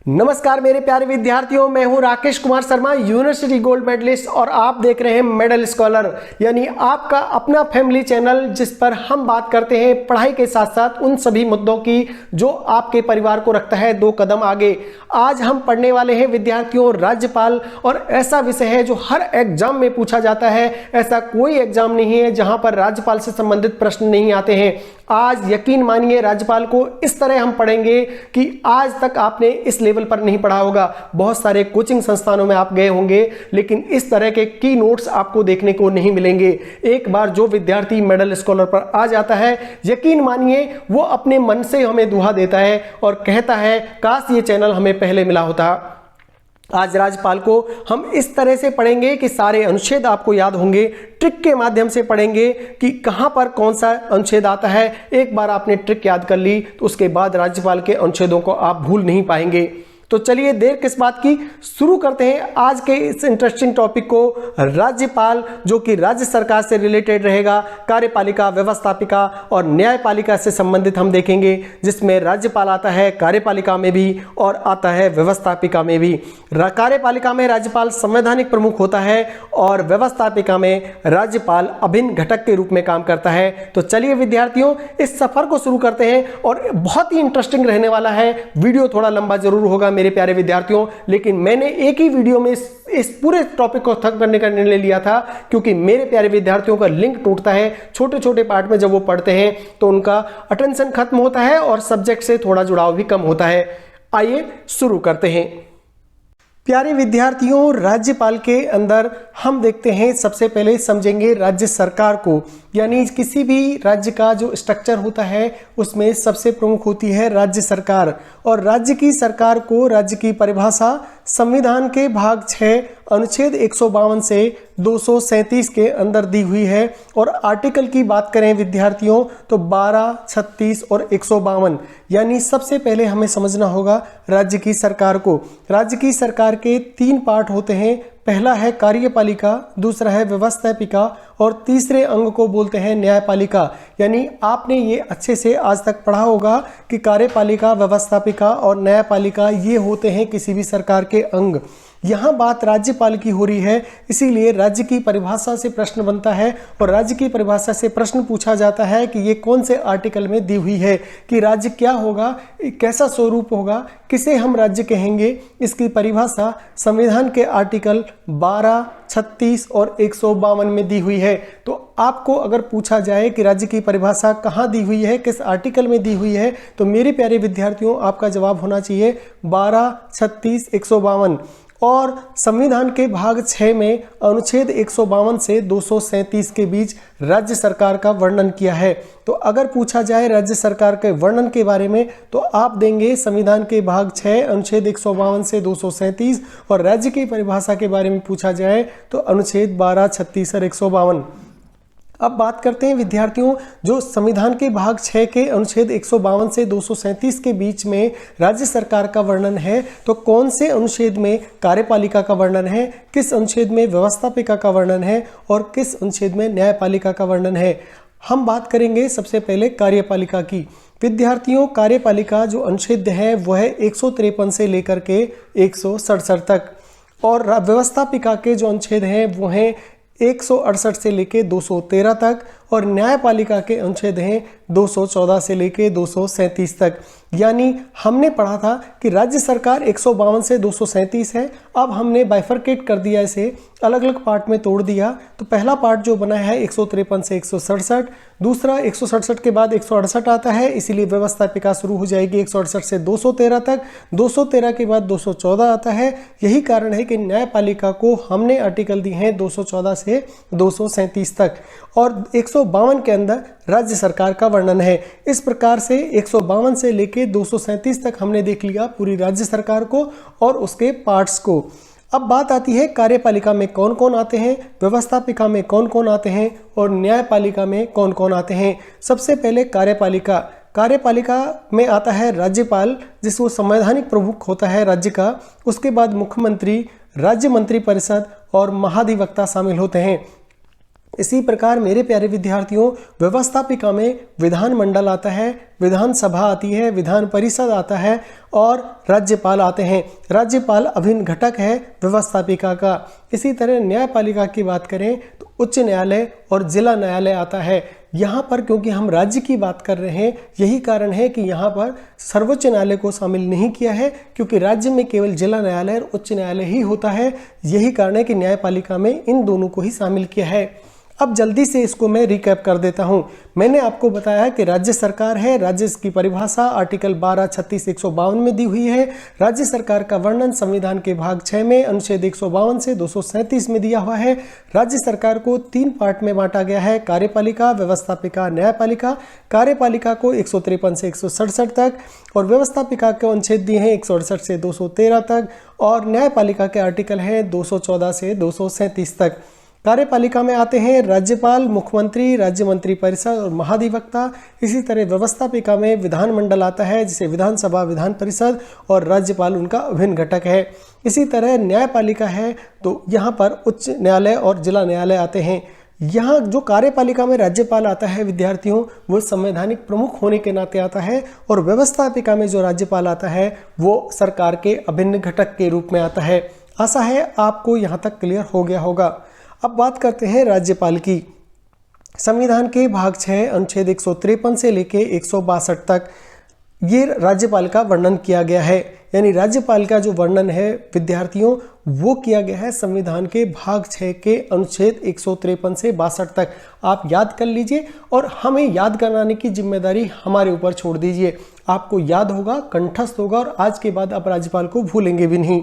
नमस्कार मेरे प्यारे विद्यार्थियों, मैं हूं Rakesh Kumar Sharma, university gold medalist, और आप देख रहे हैं मेडल स्कॉलर, यानी आपका अपना फैमिली चैनल जिस पर हम बात करते हैं पढ़ाई के साथ साथ उन सभी मुद्दों की जो आपके परिवार को रखता है 2 कदम आगे। आज हम पढ़ने वाले हैं विद्यार्थियों राज्यपाल, और ऐसा विषय है जो हर एग्जाम में पूछा जाता है। ऐसा कोई एग्जाम नहीं है जहां पर राज्यपाल से संबंधित प्रश्न नहीं आते हैं। आज यकीन मानिए राज्यपाल को इस तरह हम पढ़ेंगे कि आज तक आपने इस लेवल पर नहीं पढ़ा होगा। बहुत सारे कोचिंग संस्थानों में आप गए होंगे, लेकिन इस तरह के की नोट्स आपको देखने को नहीं मिलेंगे। एक बार जो विद्यार्थी मेडल स्कॉलर पर आ जाता है, यकीन मानिए वो अपने मन से हमें दुआ देता है और कहता है काश ये चैनल हमें पहले मिला होता। आज राज्यपाल को हम इस तरह से पढ़ेंगे कि सारे अनुच्छेद आपको याद होंगे। ट्रिक के माध्यम से पढ़ेंगे कि कहां पर कौन सा अनुच्छेद आता है। एक बार आपने ट्रिक याद कर ली तो उसके बाद राज्यपाल के अनुच्छेदों को आप भूल नहीं पाएंगे। तो चलिए देर किस बात की, शुरू करते हैं आज के इस इंटरेस्टिंग टॉपिक को। राज्यपाल जो कि राज्य सरकार से रिलेटेड रहेगा, कार्यपालिका, व्यवस्थापिका और न्यायपालिका से संबंधित हम देखेंगे, जिसमें राज्यपाल आता है कार्यपालिका में भी और आता है व्यवस्थापिका में भी। कार्यपालिका में राज्यपाल संवैधानिक प्रमुख होता है और व्यवस्थापिका में राज्यपाल अभिन्न घटक के रूप में काम करता है। तो चलिए विद्यार्थियों इस सफर को शुरू करते हैं, और बहुत ही इंटरेस्टिंग रहने वाला है। वीडियो थोड़ा लंबा जरूर होगा मेरे प्यारे विद्यार्थियों, लेकिन मैंने एक ही वीडियो में इस पूरे टॉपिक को खत्म करने का निर्णय लिया था, क्योंकि मेरे प्यारे विद्यार्थियों का लिंक टूटता है छोटे छोटे पार्ट में। जब वो पढ़ते हैं तो उनका अटेंशन खत्म होता है और सब्जेक्ट से थोड़ा जुड़ाव भी कम होता है। आइए शुरू करते हैं। प्यारे विद्यार्थियों, राज्यपाल के अंदर हम देखते हैं, सबसे पहले समझेंगे राज्य सरकार को, यानी किसी भी राज्य का जो स्ट्रक्चर होता है उसमें सबसे प्रमुख होती है राज्य सरकार। और राज्य की सरकार को, राज्य की परिभाषा संविधान के भाग 6 अनुच्छेद 152 से 237 के अंदर दी हुई है। और आर्टिकल की बात करें विद्यार्थियों तो 12, 36 और 152, यानी सबसे पहले हमें समझना होगा राज्य की सरकार को। राज्य की सरकार के 3 पार्ट होते हैं। पहला है कार्यपालिका, दूसरा है व्यवस्थापिका और तीसरे अंग को बोलते हैं न्यायपालिका। यानी आपने ये अच्छे से आज तक पढ़ा होगा कि कार्यपालिका, व्यवस्थापिका और न्यायपालिका ये होते हैं किसी भी सरकार के अंग। यहाँ बात राज्यपाल की हो रही है, इसीलिए राज्य की परिभाषा से प्रश्न बनता है, और राज्य की परिभाषा से प्रश्न पूछा जाता है कि ये कौन से आर्टिकल में दी हुई है, कि राज्य क्या होगा, कैसा स्वरूप होगा, किसे हम राज्य कहेंगे। इसकी परिभाषा संविधान के आर्टिकल 12, 36 और 152 में दी हुई है। तो आपको अगर पूछा जाए कि राज्य की परिभाषा कहाँ दी हुई है, किस आर्टिकल में दी हुई है, तो मेरे प्यारे विद्यार्थियों आपका जवाब होना चाहिए 12, 36, 152। और संविधान के भाग 6 में अनुच्छेद 152 से 237 के बीच राज्य सरकार का वर्णन किया है। तो अगर पूछा जाए राज्य सरकार के वर्णन के बारे में तो आप देंगे संविधान के भाग 6 अनुच्छेद 152 से 237, और राज्य की परिभाषा के बारे में पूछा जाए तो अनुच्छेद 12, 36 और 152। अब बात करते हैं विद्यार्थियों, जो संविधान के भाग 6 के अनुच्छेद 152 से 237 के बीच में राज्य सरकार का वर्णन है, तो कौन से अनुच्छेद में कार्यपालिका का वर्णन है, किस अनुच्छेद में व्यवस्थापिका का वर्णन है और किस अनुच्छेद में न्यायपालिका का वर्णन है। हम बात करेंगे सबसे पहले कार्यपालिका की। विद्यार्थियों, कार्यपालिका जो अनुच्छेद है वह है 153 से लेकर के 167 तक, और व्यवस्थापिका के जो अनुच्छेद हैं वो हैं 168 से लेके 213 तक, और न्यायपालिका के अनुच्छेद हैं 214 से लेके 237 तक। यानी हमने पढ़ा था कि राज्य सरकार 152 से 237 है। अब हमने बाइफरकेट कर दिया, इसे अलग अलग पार्ट में तोड़ दिया। तो पहला पार्ट जो बना है 153 से 167, दूसरा 167 के बाद 168 आता है, इसीलिए व्यवस्थापिका शुरू हो जाएगी 168 से 213 तक। 213 के बाद 214 आता है। यही कारण है कि न्यायपालिका को हमने आर्टिकल दिए हैं 214 से 237 तक, और 152 के अंदर राज्य सरकार का वर्णन है। इस प्रकार से 152 से लेके 237 तक हमने देख लिया पूरी राज्य सरकार को और उसके पार्ट्स को। अब बात आती है कार्यपालिका में कौन कौन आते हैं, व्यवस्थापिका में कौन कौन आते हैं और न्यायपालिका में कौन कौन आते हैं। सबसे पहले कार्यपालिका। कार्यपालिका में आता है राज्यपाल, जिसको संवैधानिक प्रमुख होता है राज्य का। उसके बाद मुख्यमंत्री, राज्य मंत्रिपरिषद और महाधिवक्ता शामिल होते हैं। इसी प्रकार मेरे प्यारे विद्यार्थियों, व्यवस्थापिका में विधानमंडल आता है, विधानसभा आती है, विधान परिषद आता है और राज्यपाल आते हैं। राज्यपाल अभिन्न घटक है व्यवस्थापिका का। इसी तरह न्यायपालिका की बात करें तो उच्च न्यायालय और जिला न्यायालय आता है। यहाँ पर क्योंकि हम राज्य की बात कर रहे हैं, यही कारण है कि यहाँ पर सर्वोच्च न्यायालय को शामिल नहीं किया है, क्योंकि राज्य में केवल जिला न्यायालय और उच्च न्यायालय ही होता है। यही कारण है कि न्यायपालिका में इन दोनों को ही शामिल किया है। अब जल्दी से इसको मैं रिकैप कर देता हूं। मैंने आपको बताया कि राज्य सरकार है। राज्य की परिभाषा आर्टिकल 12, 36, 152 में दी हुई है। राज्य सरकार का वर्णन संविधान के भाग 6 में अनुच्छेद 152 से 237 में दिया हुआ है। राज्य सरकार को 3 पार्ट में बांटा गया है, कार्यपालिका, व्यवस्थापिका, न्यायपालिका। कार्यपालिका को 153 से 167 तक और व्यवस्थापिका के अनुच्छेद दिए हैं 168 से 213 तक और न्यायपालिका के आर्टिकल हैं 214 से 237 तक। कार्यपालिका में आते हैं राज्यपाल, मुख्यमंत्री, राज्य मंत्री परिषद और महाधिवक्ता। इसी तरह व्यवस्थापिका में विधानमंडल आता है, जिसे विधानसभा, विधान परिषद और राज्यपाल उनका अभिन्न घटक है। इसी तरह न्यायपालिका है तो यहाँ पर उच्च न्यायालय और जिला न्यायालय आते हैं। यहाँ जो कार्यपालिका में राज्यपाल आता है विद्यार्थियों, वो संवैधानिक प्रमुख होने के नाते आता है और व्यवस्थापिका में जो राज्यपाल आता है वो सरकार के अभिन्न घटक के रूप में आता है। आशा है आपको यहाँ तक क्लियर हो गया होगा। अब बात करते हैं राज्यपाल की। संविधान के भाग 6 अनुच्छेद 153 से लेके 162 तक ये राज्यपाल का वर्णन किया गया है। यानी राज्यपाल का जो वर्णन है विद्यार्थियों, वो किया गया है संविधान के भाग 6 के अनुच्छेद 153 से 62 तक। आप याद कर लीजिए और हमें याद कराने की जिम्मेदारी हमारे ऊपर छोड़ दीजिए। आपको याद होगा, कंठस्थ होगा और आज के बाद आप राज्यपाल को भूलेंगे भी नहीं।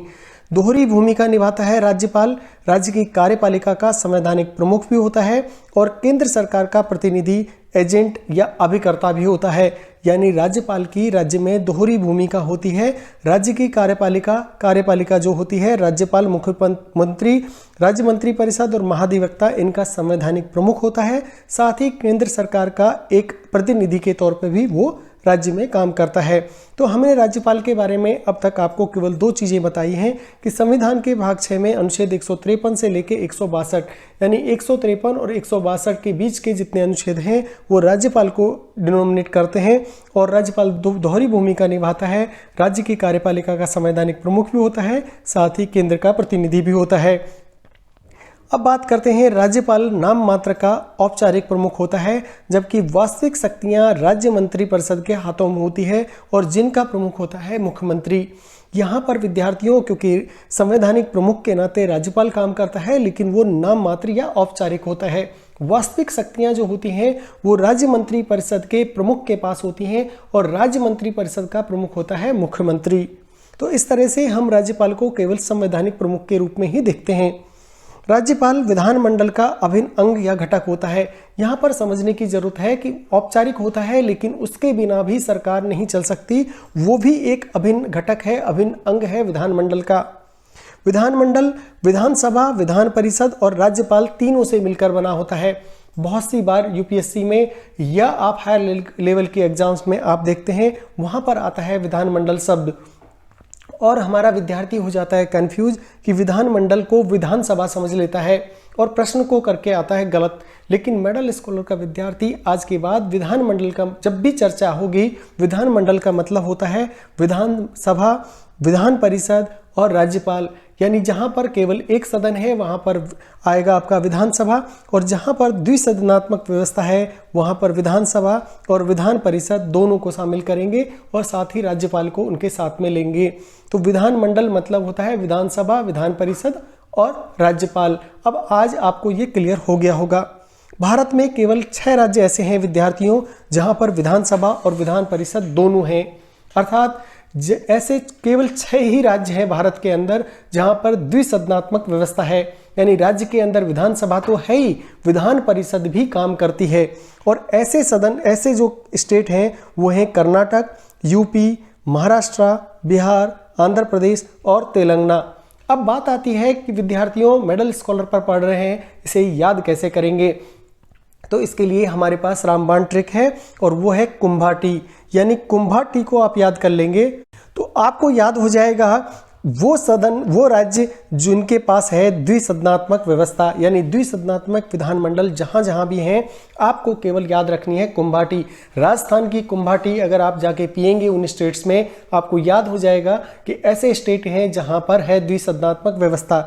दोहरी भूमिका निभाता है राज्यपाल। राज्य की कार्यपालिका का संवैधानिक प्रमुख भी होता है और केंद्र सरकार का प्रतिनिधि, एजेंट या अभिकर्ता भी होता है। यानी राज्यपाल की राज्य में दोहरी भूमिका होती है। राज्य की कार्यपालिका जो होती है, राज्यपाल, मुख्यमंत्री, राज्य मंत्री परिषद और महाधिवक्ता, इनका संवैधानिक प्रमुख होता है। साथ ही केंद्र सरकार का एक प्रतिनिधि के तौर पर भी वो राज्य में काम करता है। तो हमने राज्यपाल के बारे में अब तक आपको केवल 2 चीज़ें बताई हैं कि संविधान के भाग 6 में अनुच्छेद 153 से लेके 162 यानी 153 और 162 के बीच के जितने अनुच्छेद हैं वो राज्यपाल को डिनोमिनेट करते हैं और राज्यपाल दोहरी भूमिका निभाता है। राज्य की कार्यपालिका का संवैधानिक प्रमुख भी होता है, साथ ही केंद्र का प्रतिनिधि भी होता है। अब बात करते हैं, राज्यपाल नाम मात्र का औपचारिक प्रमुख होता है, जबकि वास्तविक शक्तियां राज्य मंत्री परिषद के हाथों में होती है और जिनका प्रमुख होता है मुख्यमंत्री। यहाँ पर विद्यार्थियों, क्योंकि संवैधानिक प्रमुख के नाते राज्यपाल काम करता है, लेकिन वो नाम मात्र या औपचारिक होता है। वास्तविक शक्तियां जो होती हैं वो राज्य मंत्री परिषद के प्रमुख के पास होती हैं और राज्य मंत्री परिषद का प्रमुख होता है मुख्यमंत्री। तो इस तरह से हम राज्यपाल को केवल संवैधानिक प्रमुख के रूप में ही देखते हैं। राज्यपाल विधानमंडल का अभिन्न अंग या घटक होता है। यहाँ पर समझने की जरूरत है कि औपचारिक होता है, लेकिन उसके बिना भी सरकार नहीं चल सकती। वो भी एक अभिन्न घटक है, अभिन्न अंग है विधानमंडल का। विधानमंडल विधानसभा, विधान परिषद और राज्यपाल तीनों से मिलकर बना होता है। बहुत सी बार यूपीएससी में या आप हायर लेवल के एग्जाम्स में आप देखते हैं वहाँ पर आता है विधानमंडल शब्द और हमारा विद्यार्थी हो जाता है कंफ्यूज कि विधानमंडल को विधानसभा समझ लेता है और प्रश्न को करके आता है गलत। लेकिन मिडिल स्कॉलर का विद्यार्थी आज के बाद विधानमंडल का जब भी चर्चा होगी, विधानमंडल का मतलब होता है विधानसभा, विधान परिषद और राज्यपाल। यानी जहां पर केवल एक सदन है वहां पर आएगा आपका विधानसभा और जहां पर द्विसदनात्मक व्यवस्था है वहां पर विधानसभा और विधान परिषद दोनों को शामिल करेंगे और साथ ही राज्यपाल को उनके साथ में लेंगे। तो विधानमंडल मतलब होता है विधानसभा, विधान परिषद और राज्यपाल। अब आज आपको ये क्लियर हो गया होगा। भारत में केवल 6 राज्य ऐसे हैं विद्यार्थियों जहां पर विधानसभा और विधान परिषद दोनों हैं, अर्थात ऐसे केवल 6 ही राज्य हैं भारत के अंदर जहां पर द्विसदनात्मक व्यवस्था है। यानी राज्य के अंदर विधानसभा तो है ही, विधान परिषद भी काम करती है। और ऐसे सदन, ऐसे जो स्टेट हैं वो हैं कर्नाटक, यूपी, महाराष्ट्र, बिहार, आंध्र प्रदेश और तेलंगाना। अब बात आती है कि विद्यार्थियों मिडिल स्कॉलर पर पढ़ रहे हैं, इसे याद कैसे करेंगे। तो इसके लिए हमारे पास रामबाण ट्रिक है और वो है कुंभा टी। यानी कुंभा टी को आप याद कर लेंगे तो आपको याद हो जाएगा वो सदन, वो राज्य जिनके पास है द्विसदनात्मक व्यवस्था यानी द्विसदनात्मक विधानमंडल, जहां जहां भी हैं, आपको केवल याद रखनी है कुंभाटी। राजस्थान की कुंभाटी अगर आप जाके पिएंगे उन स्टेट्स में, आपको याद हो जाएगा कि ऐसे स्टेट हैं जहां पर है द्विसदनात्मक व्यवस्था।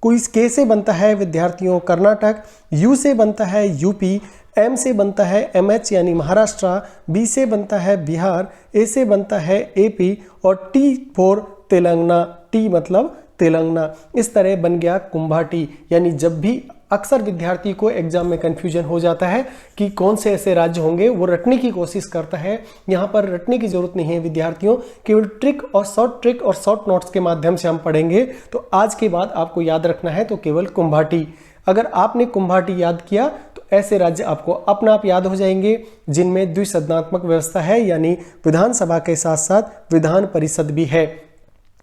कोई के से बनता है विद्यार्थियों कर्नाटक, यू से बनता है यूपी, एम से बनता है एमएच यानी महाराष्ट्र, बी से बनता है बिहार, ए से बनता है एपी और टी फॉर तेलंगाना, टी मतलब तेलंगाना। इस तरह बन गया कुंभाटी। यानी जब भी अक्सर विद्यार्थी को एग्जाम में कंफ्यूजन हो जाता है कि कौन से ऐसे राज्य होंगे, वो रटने की कोशिश करता है। यहाँ पर रटने की जरूरत नहीं है विद्यार्थियों, केवल ट्रिक और शॉर्ट नोट्स के माध्यम से हम पढ़ेंगे। तो आज के बाद आपको याद रखना है तो केवल कुंभाटी। अगर आपने कुंभाटी याद किया तो ऐसे राज्य आपको अपना आप याद हो जाएंगे जिनमें द्विसदनात्मक व्यवस्था है, यानी विधानसभा के साथ साथ विधान परिषद भी है।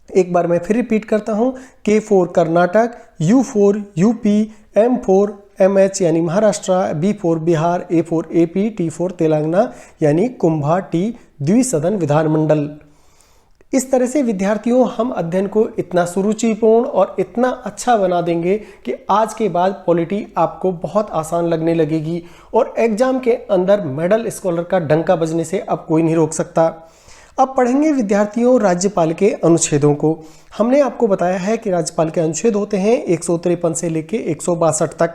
एक बार मैं फिर रिपीट करता हूं, K for Karnataka, U for UP, M for MH यानी Maharashtra, B for Bihar, A for AP, T for Telangana यानी कुंभाटी द्विसदन विधानमंडल। इस तरह से विद्यार्थियों हम अध्ययन को इतना सुरुचिपूर्ण और इतना अच्छा बना देंगे कि आज के बाद पॉलिटी आपको बहुत आसान लगने लगेगी और एग्जाम के अंदर मेडल स्कॉलर का डंका बजने से अब कोई नहीं रोक सकता। अब पढ़ेंगे विद्यार्थियों राज्यपाल के अनुच्छेदों को। हमने आपको बताया है कि राज्यपाल के अनुच्छेद होते हैं 153 से लेके 162 तक,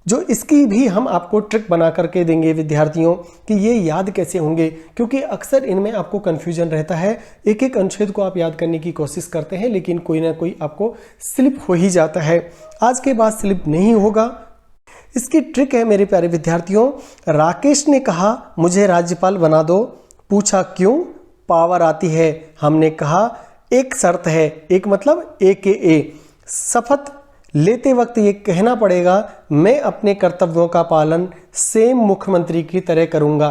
जो इसकी भी हम आपको ट्रिक बना करके देंगे विद्यार्थियों कि ये याद कैसे होंगे, क्योंकि अक्सर इनमें आपको कन्फ्यूजन रहता है। एक एक अनुच्छेद को आप याद करने की कोशिश करते हैं लेकिन कोई ना कोई आपको स्लिप हो ही जाता है। आज के बाद स्लिप नहीं होगा। इसकी ट्रिक है मेरे प्यारे विद्यार्थियों, राकेश ने कहा मुझे राज्यपाल बना दो, पूछा क्यों, पावर आती है। हमने कहा एक शर्त है, एक मतलब AKA, शपथ लेते वक्त ये कहना पड़ेगा मैं अपने कर्तव्यों का पालन सेम मुख्यमंत्री की तरह करूंगा।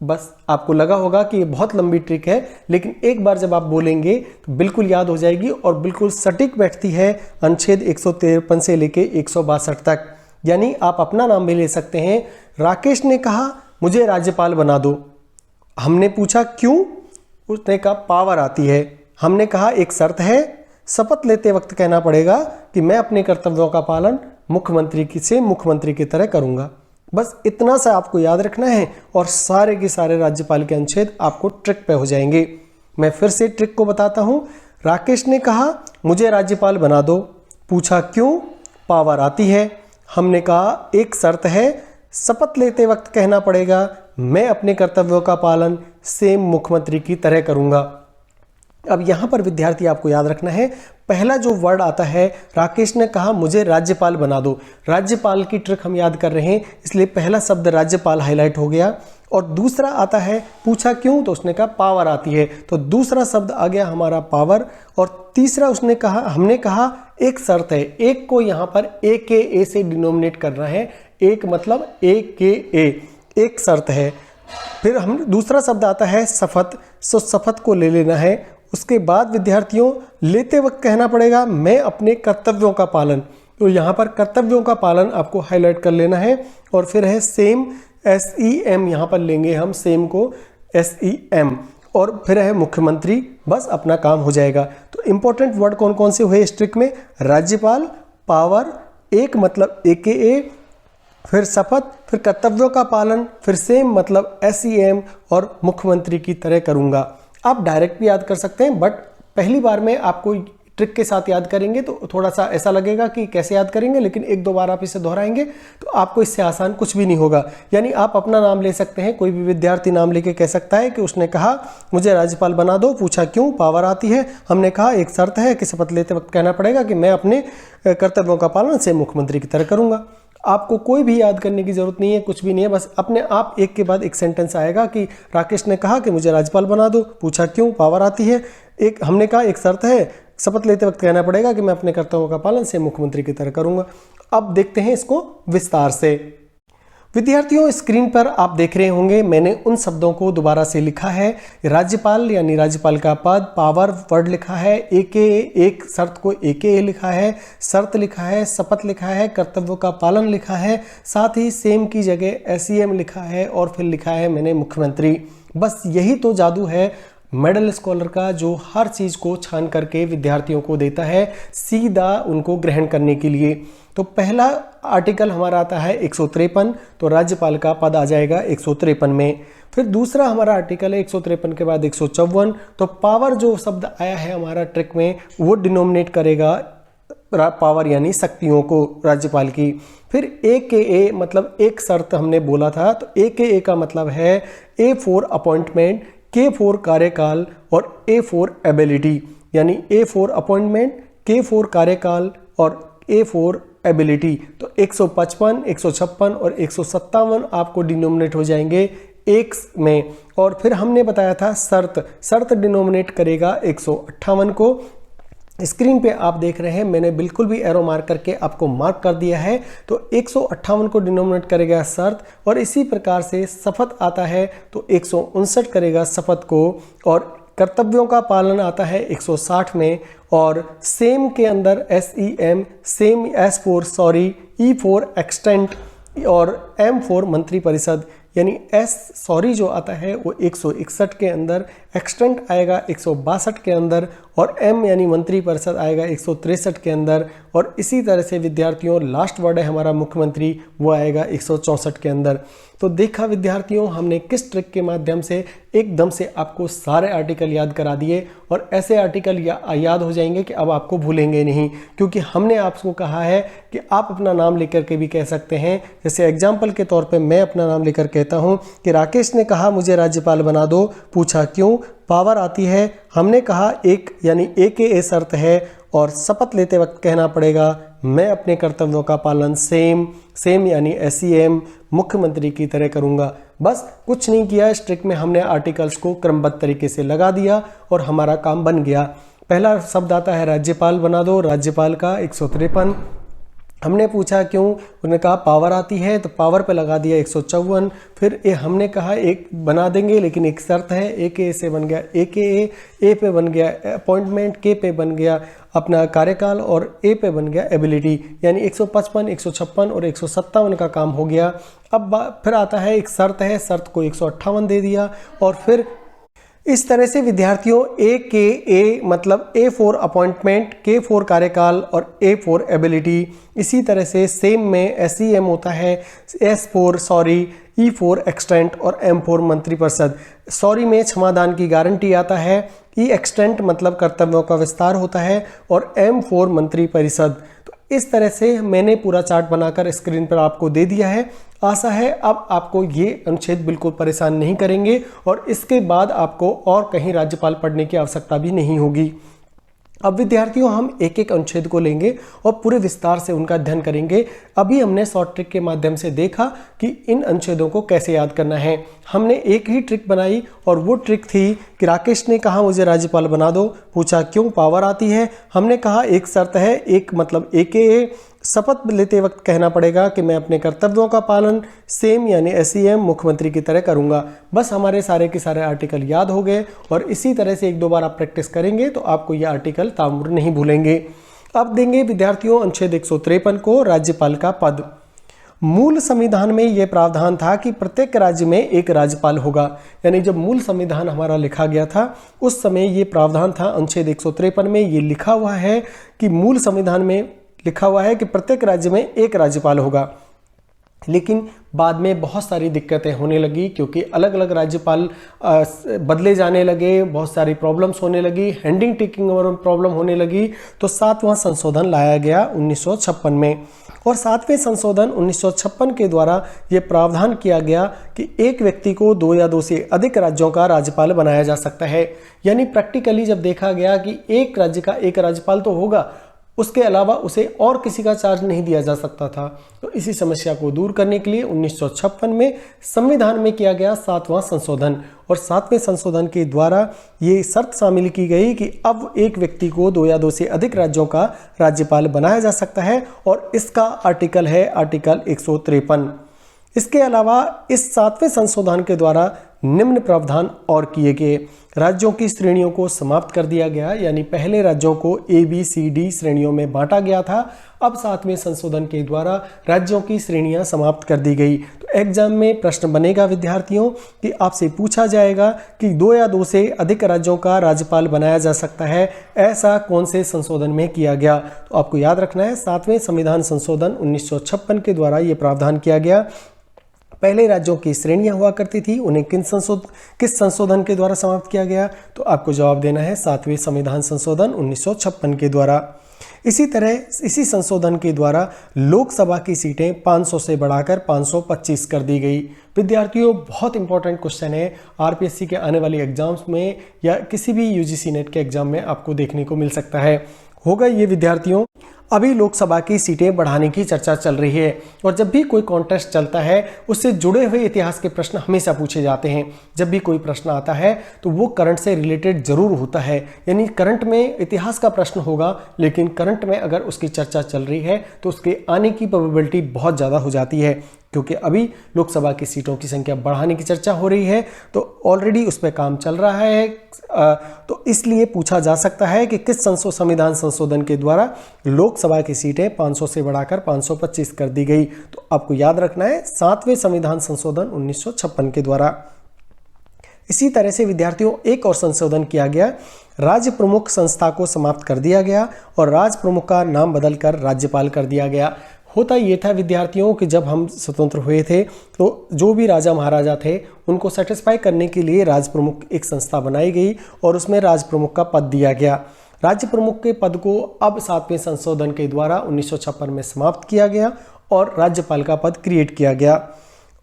बस आपको लगा होगा कि ये बहुत लंबी ट्रिक है, लेकिन एक बार जब आप बोलेंगे तो बिल्कुल याद हो जाएगी और बिल्कुल सटीक बैठती है अनुच्छेद 153 से लेके 162 तक। यानी आप अपना नाम भी ले सकते हैं। राकेश ने कहा मुझे राज्यपाल बना दो, हमने पूछा क्यों, उसने कहा पावर आती है। हमने कहा एक शर्त है, शपथ लेते वक्त कहना पड़ेगा कि मैं अपने कर्तव्यों का पालन मुख्यमंत्री की तरह करूंगा। बस इतना सा आपको याद रखना है और सारे के सारे राज्यपाल के अनुच्छेद आपको ट्रिक पे हो जाएंगे। मैं फिर से ट्रिक को बताता हूं। राकेश ने कहा मुझे राज्यपाल बना दो, पूछा क्यों, पावर आती है। हमने कहा एक शर्त है, शपथ लेते वक्त कहना पड़ेगा मैं अपने कर्तव्यों का पालन सेम मुख्यमंत्री की तरह करूंगा। अब यहां पर विद्यार्थी आपको याद रखना है, पहला जो वर्ड आता है, राकेश ने कहा मुझे राज्यपाल बना दो। राज्यपाल की ट्रिक हम याद कर रहे हैं, इसलिए पहला शब्द राज्यपाल हाईलाइट हो गया। और दूसरा आता है पूछा क्यों, तो उसने कहा पावर आती है, तो दूसरा शब्द आ गया हमारा पावर। और तीसरा हमने कहा एक शर्त है, एक को यहाँ पर AKA से डिनोमिनेट करना है, एक मतलब AKA, एक शर्त है। फिर हम दूसरा शब्द आता है शपथ, सो शपथ को ले लेना है। उसके बाद विद्यार्थियों लेते वक्त कहना पड़ेगा मैं अपने कर्तव्यों का पालन, तो यहाँ पर कर्तव्यों का पालन आपको हाईलाइट कर लेना है। और फिर है सेम, SEM, यहाँ पर लेंगे हम सेम को SEM। और फिर है मुख्यमंत्री, बस अपना काम हो जाएगा। तो इंपॉर्टेंट वर्ड कौन कौन से हुए इस ट्रिक में, राज्यपाल, पावर, एक मतलब AKA, फिर शपथ, फिर कर्तव्यों का पालन, फिर सेम मतलब SEM और मुख्यमंत्री की तरह करूंगा। आप डायरेक्ट भी याद कर सकते हैं, बट पहली बार में आपको ट्रिक के साथ याद करेंगे तो थोड़ा सा ऐसा लगेगा कि कैसे याद करेंगे, लेकिन एक दो बार आप इसे दोहराएंगे तो आपको इससे आसान कुछ भी नहीं होगा। यानी आप अपना नाम ले सकते हैं, कोई भी विद्यार्थी नाम लेके कह सकता है कि उसने कहा मुझे राज्यपाल बना दो, पूछा क्यों, पावर आती है। हमने कहा एक शर्त है कि शपथ लेते वक्त कहना पड़ेगा कि मैं अपने कर्तव्यों का पालन से मुख्यमंत्री की तरह करूंगा। आपको कोई भी याद करने की जरूरत नहीं है, कुछ भी नहीं है, बस अपने आप एक के बाद एक सेंटेंस आएगा कि राकेश ने कहा कि मुझे राज्यपाल बना दो, पूछा क्यों, पावर आती है। एक हमने कहा एक शर्त है, शपथ लेते वक्त कहना पड़ेगा कि मैं अपने कर्तव्यों का पालन से मुख्यमंत्री की तरह करूंगा। अब देखते हैं इसको विस्तार से। विद्यार्थियों स्क्रीन पर आप देख रहे होंगे मैंने उन शब्दों को दोबारा से लिखा है। राज्यपाल यानी राज्यपाल का पद, पावर वर्ड लिखा है, AKA एक शर्त को AKA लिखा है, शर्त लिखा है, शपथ लिखा है, कर्तव्यों का पालन लिखा है, साथ ही सेम की जगह SEM लिखा है और फिर लिखा है मैंने मुख्यमंत्री। बस यही तो जादू है मेडल स्कॉलर का जो हर चीज़ को छान करके विद्यार्थियों को देता है सीधा उनको ग्रहण करने के लिए। तो पहला आर्टिकल हमारा आता है 153, तो राज्यपाल का पद आ जाएगा 153 में। फिर दूसरा हमारा आर्टिकल है 153 के बाद 154, तो पावर जो शब्द आया है हमारा ट्रिक में वो डिनोमिनेट करेगा पावर यानी शक्तियों को राज्यपाल की। फिर ए मतलब एक शर्त हमने बोला था, तो ए का मतलब है ए फॉर अपॉइंटमेंट, के फॉर कार्यकाल और ए फॉर एबिलिटी, यानी ए फॉर अपॉइंटमेंट, के फॉर कार्यकाल और ए फॉर एबिलिटी। तो 155, 156 और 157 आपको डिनोमिनेट हो जाएंगे एक में। और फिर हमने बताया था शर्त डिनोमिनेट करेगा 158 को। स्क्रीन पे आप देख रहे हैं मैंने बिल्कुल भी एरो मार्क करके आपको मार्क कर दिया है। तो 158 को डिनोमिनेट करेगा शर्त, और इसी प्रकार से शपथ आता है तो 159 करेगा शपथ को, और कर्तव्यों का पालन आता है 160 में। और सेम के अंदर SEM, same, S for sorry, E for extent और M फॉर मंत्री परिषद, यानी सॉरी जो आता है वो 161 के अंदर, एक्सटेंट आएगा 162 के अंदर, और M यानी मंत्री परिषद आएगा 163 के अंदर। और इसी तरह से विद्यार्थियों लास्ट वर्ड है हमारा मुख्यमंत्री, वो आएगा 164 के अंदर। तो देखा विद्यार्थियों हमने किस ट्रिक के माध्यम से एकदम से आपको सारे आर्टिकल याद करा दिए, और ऐसे आर्टिकल याद हो जाएंगे कि अब आपको भूलेंगे नहीं, क्योंकि हमने आपको कहा है कि आप अपना नाम लेकर के भी कह सकते हैं। जैसे एग्जाम्पल के तौर पे मैं अपना नाम लेकर कहता हूँ कि राकेश ने कहा मुझे राज्यपाल बना दो, पूछा क्यों, पावर आती है, हमने कहा एक यानी ए शर्त है, और शपथ लेते वक्त कहना पड़ेगा मैं अपने कर्तव्यों का पालन सेम यानी SEM मुख्यमंत्री की तरह करूंगा। बस कुछ नहीं किया, इस ट्रिक में हमने आर्टिकल्स को क्रमबद्ध तरीके से लगा दिया और हमारा काम बन गया। पहला शब्द आता है राज्यपाल बना दो, राज्यपाल का 153। हमने पूछा क्यों, उन्होंने कहा पावर आती है, तो पावर पे लगा दिया 154। फिर हमने कहा एक बना देंगे लेकिन एक शर्त है, ए से बन गया ए पे बन गया अपॉइंटमेंट, के पे बन गया अपना कार्यकाल, और ए पे बन गया एबिलिटी, यानी 155, 156 और 157 का काम हो गया। अब फिर आता है एक शर्त है, शर्त को 158 दे दिया। और फिर इस तरह से विद्यार्थियों ए मतलब ए फॉर अपॉइंटमेंट, के फॉर कार्यकाल और ए फॉर एबिलिटी। इसी तरह से सेम में SEM होता है, S for sorry, E for extent और M फॉर मंत्री परिषद। सॉरी में क्षमादान की गारंटी आता है, E एक्सटेंट मतलब कर्तव्यों का विस्तार होता है, और M फॉर मंत्री परिषद। तो इस तरह से मैंने पूरा चार्ट बनाकर स्क्रीन पर आपको दे दिया है। आशा है अब आपको ये अनुच्छेद बिल्कुल परेशान नहीं करेंगे, और इसके बाद आपको और कहीं राज्यपाल पढ़ने की आवश्यकता भी नहीं होगी। अब विद्यार्थियों हम एक एक अनुच्छेद को लेंगे और पूरे विस्तार से उनका अध्ययन करेंगे। अभी हमने शॉर्ट ट्रिक के माध्यम से देखा कि इन अनुच्छेदों को कैसे याद करना है। हमने एक ही ट्रिक बनाई, और वो ट्रिक थी कि राकेश ने कहा मुझे राज्यपाल बना दो, पूछा क्यों, पावर आती है, हमने कहा एक शर्त है, एक मतलब ए, शपथ लेते वक्त कहना पड़ेगा कि मैं अपने कर्तव्यों का पालन सेम यानी SEM मुख्यमंत्री की तरह करूंगा। बस हमारे सारे के सारे आर्टिकल याद हो गए, और इसी तरह से एक दो बार आप प्रैक्टिस करेंगे तो आपको ये आर्टिकल तामुर नहीं भूलेंगे। अब देंगे विद्यार्थियों अनुच्छेद 153 को, राज्यपाल का पद। मूल संविधान में यह प्रावधान था कि प्रत्येक राज्य में एक राज्यपाल होगा, यानी जब मूल संविधान हमारा लिखा गया था उस समय ये प्रावधान था। अनुच्छेद 153 में ये लिखा हुआ है कि मूल संविधान में लिखा हुआ है कि प्रत्येक राज्य में एक राज्यपाल होगा। लेकिन बाद में बहुत सारी दिक्कतें होने लगी, क्योंकि अलग अलग राज्यपाल बदले जाने लगे, बहुत सारी प्रॉब्लम्स होने लगी, हैंडिंग टेकिंग और प्रॉब्लम होने लगी। तो 7वां संशोधन लाया गया 1956 में, और 7वें संशोधन 1956 के द्वारा ये प्रावधान किया गया कि एक व्यक्ति को 2 या 2 से अधिक राज्यों का राज्यपाल बनाया जा सकता है। यानी प्रैक्टिकली जब देखा गया कि एक राज्य का एक राज्यपाल तो होगा, उसके अलावा उसे और किसी का चार्ज नहीं दिया जा सकता था। तो इसी समस्या को दूर करने के लिए 1956 में संविधान में किया गया 7वां संशोधन, और 7वें संशोधन के द्वारा ये शर्त शामिल की गई कि अब एक व्यक्ति को 2 या 2 से अधिक राज्यों का राज्यपाल बनाया जा सकता है, और इसका आर्टिकल है आर्टिकल 153। इसके अलावा इस 7वें संशोधन के द्वारा निम्न प्रावधान और किए गए। राज्यों की श्रेणियों को समाप्त कर दिया गया, यानी पहले राज्यों को ABCD श्रेणियों में बांटा गया था, अब 7वें संशोधन के द्वारा राज्यों की श्रेणियां समाप्त कर दी गई। तो एग्जाम में प्रश्न बनेगा विद्यार्थियों कि आपसे पूछा जाएगा कि 2 या 2 से अधिक राज्यों का राज्यपाल बनाया जा सकता है, ऐसा कौन से संशोधन में किया गया। तो आपको याद रखना है 7वें संविधान संशोधन 1956 के द्वारा ये प्रावधान किया गया। पहले राज्यों की श्रेणियां हुआ करती थी, उन्हें किस संशोधन के द्वारा समाप्त किया गया। तो आपको जवाब देना है 7वें संविधान संशोधन 1956 के द्वारा। इसी तरह इसी संशोधन के द्वारा लोकसभा की सीटें 500 से बढ़ाकर 525 कर दी गई। विद्यार्थियों, बहुत इंपॉर्टेंट क्वेश्चन है, आरपीएससी के आने वाली एग्जाम्स में या किसी भी यूजीसी नेट के एग्जाम में आपको देखने को मिल सकता है। होगा ये विद्यार्थियों, अभी लोकसभा की सीटें बढ़ाने की चर्चा चल रही है और जब भी कोई कॉन्टेस्ट चलता है उससे जुड़े हुए इतिहास के प्रश्न हमेशा पूछे जाते हैं। जब भी कोई प्रश्न आता है तो वो करंट से रिलेटेड जरूर होता है, यानी करंट में इतिहास का प्रश्न होगा, लेकिन करंट में अगर उसकी चर्चा चल रही है तो उसके आने की प्रोबेबिलिटी बहुत ज़्यादा हो जाती है, क्योंकि अभी लोकसभा की सीटों की संख्या बढ़ाने की चर्चा हो रही है, तो ऑलरेडी उस पर काम चल रहा है। तो इसलिए पूछा जा सकता है कि किस संविधान संशोधन के द्वारा लोकसभा की सीटें 500 से बढ़ाकर 525 कर दी गई। तो आपको याद रखना है 7वें संविधान संशोधन 1956 के द्वारा। इसी तरह से विद्यार्थियों, एक और संशोधन किया गया, राज्य प्रमुख संस्था को समाप्त कर दिया गया और राज प्रमुख का नाम बदलकर राज्यपाल कर दिया गया। होता ये था विद्यार्थियों कि जब हम स्वतंत्र हुए थे तो जो भी राजा महाराजा थे उनको सेटिस्फाई करने के लिए राज प्रमुख एक संस्था बनाई गई और उसमें राज प्रमुख का पद दिया गया। राज्य प्रमुख के पद को अब 7वें संशोधन के द्वारा 1956 में समाप्त किया गया और राज्यपाल का पद क्रिएट किया गया।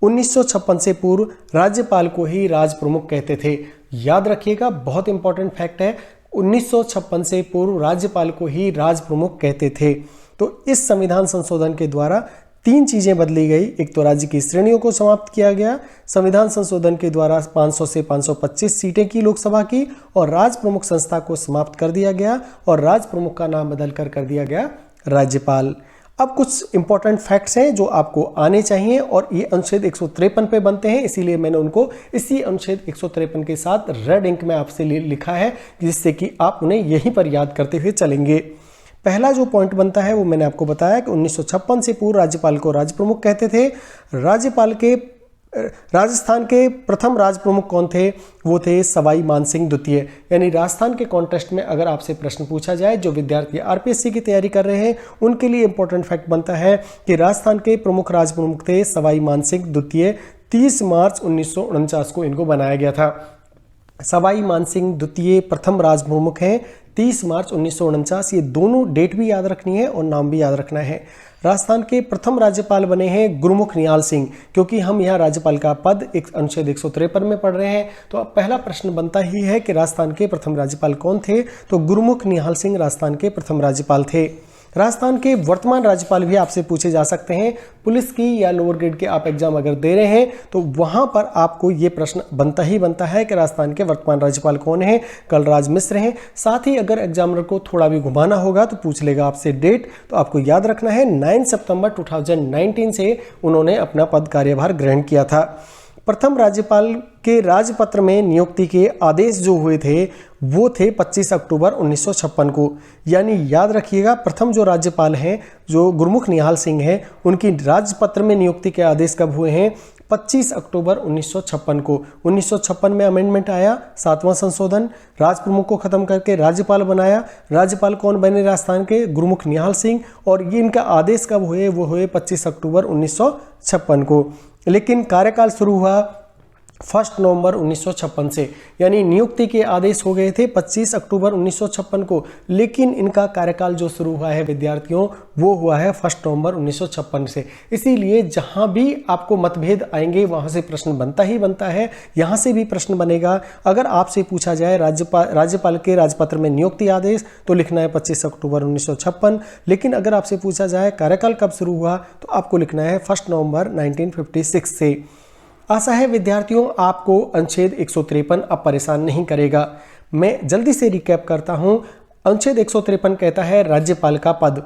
1956 से पूर्व राज्यपाल को ही राज प्रमुख कहते थे। याद रखिएगा, बहुत इंपॉर्टेंट फैक्ट है, 1956 से पूर्व राज्यपाल को ही राज प्रमुख कहते थे। तो इस संविधान संशोधन के द्वारा 3 चीजें बदली गई। एक तो राज्य की श्रेणियों को समाप्त किया गया, संविधान संशोधन के द्वारा 500 से 525 सीटें की लोकसभा की, और राज प्रमुख संस्था को समाप्त कर दिया गया और राज प्रमुख का नाम बदलकर कर दिया गया राज्यपाल। अब कुछ इंपॉर्टेंट फैक्ट्स हैं जो आपको आने चाहिए और ये अनुच्छेद 153 पे बनते हैं, इसीलिए मैंने उनको इसी अनुच्छेद 153 के साथ रेड इंक में आपसे लिखा है, जिससे कि आप उन्हें यहीं पर याद करते हुए चलेंगे। पहला जो पॉइंट बनता है वो मैंने आपको बताया कि 1956 से पूर्व राज्यपाल को राज प्रमुख कहते थे। राजस्थान के प्रथम राज प्रमुख कौन थे? वो थे सवाई मानसिंह द्वितीय। यानी राजस्थान के कॉन्टेस्ट में अगर आपसे प्रश्न पूछा जाए, जो विद्यार्थी आरपीएससी की तैयारी कर रहे हैं उनके लिए इंपॉर्टेंट फैक्ट बनता है कि राजस्थान के प्रमुख राज प्रमुख थे सवाई मानसिंह द्वितीय। 30 मार्च 1949 को इनको बनाया गया था। सवाई मानसिंह द्वितीय प्रथम राज प्रमुख हैं, 30 मार्च 1949। ये दोनों डेट भी याद रखनी है और नाम भी याद रखना है। राजस्थान के प्रथम राज्यपाल बने हैं गुरमुख निहाल सिंह। क्योंकि हम यहाँ राज्यपाल का पद एक अनुच्छेद 153 में पढ़ रहे हैं, तो अब पहला प्रश्न बनता ही है कि राजस्थान के प्रथम राज्यपाल कौन थे? तो गुरमुख निहाल सिंह राजस्थान के प्रथम राज्यपाल थे। राजस्थान के वर्तमान राज्यपाल भी आपसे पूछे जा सकते हैं। पुलिस की या लोअर ग्रेड के आप एग्जाम अगर दे रहे हैं तो वहां पर आपको ये प्रश्न बनता ही बनता है कि राजस्थान के वर्तमान राज्यपाल कौन है? कलराज मिश्र हैं। साथ ही अगर एग्जामिनर को थोड़ा भी घुमाना होगा तो पूछ लेगा आपसे डेट, तो आपको याद रखना है 9 सितंबर 2019 से उन्होंने अपना पद कार्यभार ग्रहण किया था। प्रथम राज्यपाल के राजपत्र में नियुक्ति के आदेश जो हुए थे वो थे 25 अक्टूबर 1956 को। यानी याद रखिएगा, प्रथम जो राज्यपाल हैं जो गुरमुख निहाल सिंह हैं, उनकी राजपत्र में नियुक्ति के आदेश कब हुए हैं? 25 अक्टूबर 1956 को। 1956 में अमेंडमेंट आया, 7वां संशोधन, राज प्रमुख को खत्म करके राज्यपाल बनाया। राज्यपाल कौन बने राजस्थान के? गुरमुख निहाल सिंह। और ये इनका आदेश कब हुए? वो हुए 25 अक्टूबर 1956 को। लेकिन कार्यकाल शुरू हुआ 1 नवंबर 1956 से। यानी नियुक्ति के आदेश हो गए थे 25 अक्टूबर 1956 को, लेकिन इनका कार्यकाल जो शुरू हुआ है विद्यार्थियों वो हुआ है 1 नवंबर 1956 से। इसीलिए जहां भी आपको मतभेद आएंगे वहां से प्रश्न बनता ही बनता है। यहां से भी प्रश्न बनेगा। अगर आपसे पूछा जाए राज्यपाल के राजपत्र में नियुक्ति आदेश, तो लिखना है 25 अक्टूबर 1956। लेकिन अगर आपसे पूछा जाए कार्यकाल कब शुरू हुआ, तो आपको लिखना है 1 नवंबर 1956 से। आशा है विद्यार्थियों आपको अनुच्छेद 153 अब परेशान नहीं करेगा। मैं जल्दी से रिकैप करता हूं। अनुच्छेद 153 कहता है राज्यपाल का पद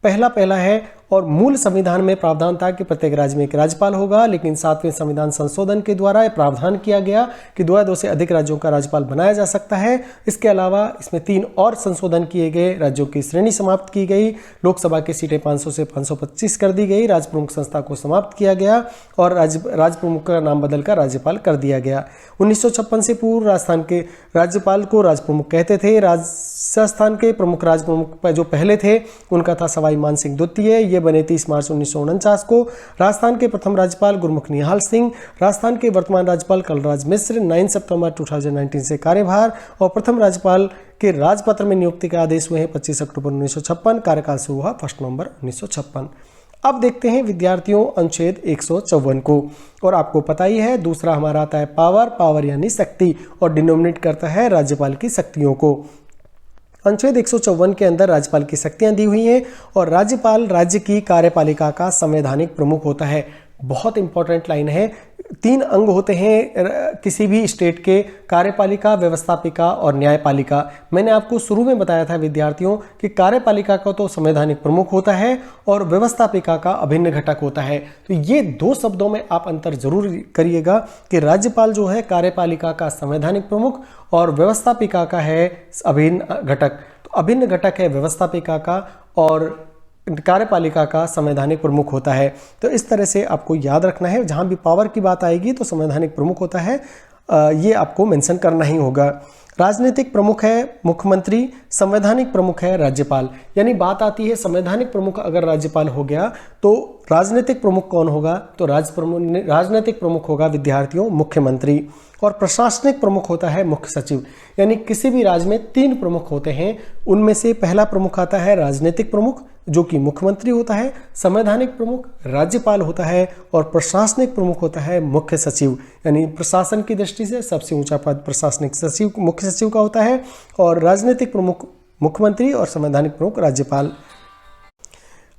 पहला है और मूल संविधान में प्रावधान था कि प्रत्येक राज्य में एक राज्यपाल होगा, लेकिन 7वें संविधान संशोधन के द्वारा यह प्रावधान किया गया कि 2 से अधिक राज्यों का राज्यपाल बनाया जा सकता है। इसके अलावा इसमें 3 और संशोधन किए गए, राज्यों की श्रेणी समाप्त की गई, लोकसभा की सीटें 500 से 525 कर दी गई, राज्य प्रमुख संस्था को समाप्त किया गया और राज्य प्रमुख का नाम बदलकर राज्यपाल कर दिया गया। 1956 से पूर्व राजस्थान के राज्यपाल को राज्य प्रमुख कहते थे। राजस्थान के प्रमुख राज्य प्रमुख जो पहले थे उनका था सवाई मानसिंह द्वितीय, ये बने 30 मार्च 1949 को। राजस्थान के प्रथम राज्यपाल गुरमुख निहाल सिंह, राजस्थान के वर्तमान राज्यपाल कलराज मिश्र 9 सितंबर 2019 से कार्यभार और प्रथम राज्यपाल के राजपत्र में नियुक्ति के आदेश हुए हैं 25 अक्टूबर 1956, कार्यकाल शुरू हुआ 1 नवंबर 1956। अब देखते हैं विद्यार्थियों अनुच्छेद 154 को, और आपको पता ही है दूसरा हमारा आता है पावर यानी शक्ति, और डिनोमिनेट करता है राज्यपाल की शक्तियों को। अनुच्छेद 154 के अंदर राज्यपाल की शक्तियां दी हुई हैं और राज्यपाल राज्य की कार्यपालिका का संवैधानिक प्रमुख होता है। बहुत इंपॉर्टेंट लाइन है। 3 अंग होते हैं किसी भी स्टेट के, कार्यपालिका, व्यवस्थापिका और न्यायपालिका। मैंने आपको शुरू में बताया था विद्यार्थियों कि कार्यपालिका का तो संवैधानिक प्रमुख होता है और व्यवस्थापिका का अभिन्न घटक होता है। तो ये 2 शब्दों में आप अंतर जरूर करिएगा कि राज्यपाल जो है कार्यपालिका का संवैधानिक प्रमुख और व्यवस्थापिका का है अभिन्न घटक। तो अभिन्न घटक है व्यवस्थापिका का और कार्यपालिका का संवैधानिक प्रमुख होता है। तो इस तरह से आपको याद रखना है, जहां भी पावर की बात आएगी तो संवैधानिक प्रमुख होता है, ये आपको मेंशन करना ही होगा। राजनीतिक प्रमुख है मुख्यमंत्री, संवैधानिक प्रमुख है राज्यपाल। यानी बात आती है संवैधानिक प्रमुख अगर राज्यपाल हो गया तो राजनीतिक प्रमुख कौन होगा, तो राजनीतिक प्रमुख होगा विद्यार्थियों मुख्यमंत्री, और प्रशासनिक प्रमुख होता है मुख्य सचिव। यानी किसी भी राज्य में 3 प्रमुख होते हैं, उनमें से पहला प्रमुख आता है राजनीतिक प्रमुख जो कि मुख्यमंत्री होता है, संवैधानिक प्रमुख राज्यपाल होता है और प्रशासनिक प्रमुख होता है मुख्य सचिव। यानी प्रशासन की दृष्टि से सबसे ऊंचा पद प्रशासनिक सचिव मुख्य सचिव का होता है और राजनीतिक प्रमुख मुख्यमंत्री और संवैधानिक प्रमुख राज्यपाल।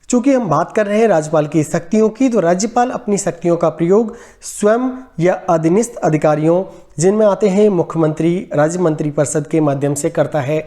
चूंकि हम बात कर रहे हैं राज्यपाल की शक्तियों की, तो राज्यपाल अपनी शक्तियों का प्रयोग स्वयं या अधीनस्थ अधिकारियों जिनमें आते हैं मुख्यमंत्री, राज्य मंत्रिपरिषद के माध्यम से करता है।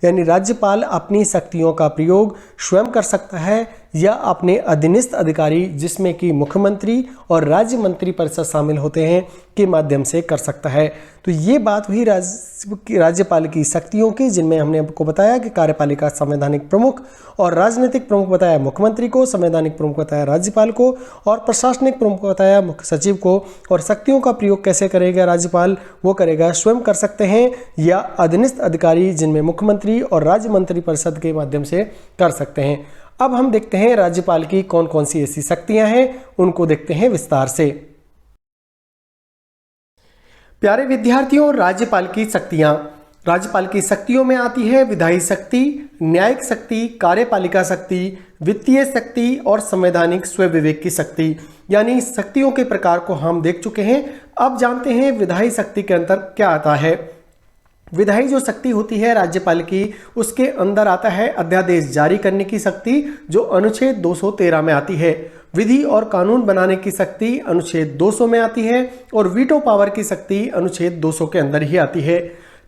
यानी राज्यपाल अपनी शक्तियों का प्रयोग स्वयं कर सकता है या अपने अधीनस्थ अधिकारी जिसमें कि मुख्यमंत्री और राज्य मंत्रिपरिषद शामिल होते हैं के माध्यम से कर सकता है। तो ये बात हुई राज्यपाल की शक्तियों की, जिनमें हमने आपको बताया कि कार्यपालिका संवैधानिक प्रमुख और राजनीतिक प्रमुख बताया मुख्यमंत्री को, संवैधानिक प्रमुख बताया राज्यपाल को और प्रशासनिक प्रमुख बताया मुख्य सचिव को। और शक्तियों का प्रयोग कैसे करेगा राज्यपाल, वो करेगा स्वयं कर सकते हैं या अधीनस्थ अधिकारी जिनमें मुख्यमंत्री और राज्य मंत्रिपरिषद के माध्यम से कर सकते हैं। अब हम देखते हैं राज्यपाल की कौन कौन सी ऐसी शक्तियां हैं, उनको देखते हैं विस्तार से। प्यारे विद्यार्थियों, राज्यपाल की शक्तियों में आती है विधायी शक्ति, न्यायिक शक्ति, कार्यपालिका शक्ति, वित्तीय शक्ति और संवैधानिक स्वविवेक की शक्ति। यानी शक्तियों के प्रकार को हम देख चुके हैं। अब जानते हैं विधायी शक्ति के अंदर क्या आता है। विधायी जो शक्ति होती है राज्यपाल की, उसके अंदर आता है अध्यादेश जारी करने की शक्ति जो अनुच्छेद 213 में आती है। विधि और कानून बनाने की शक्ति अनुच्छेद 200 में आती है और वीटो पावर की शक्ति अनुच्छेद 200 के अंदर ही आती है।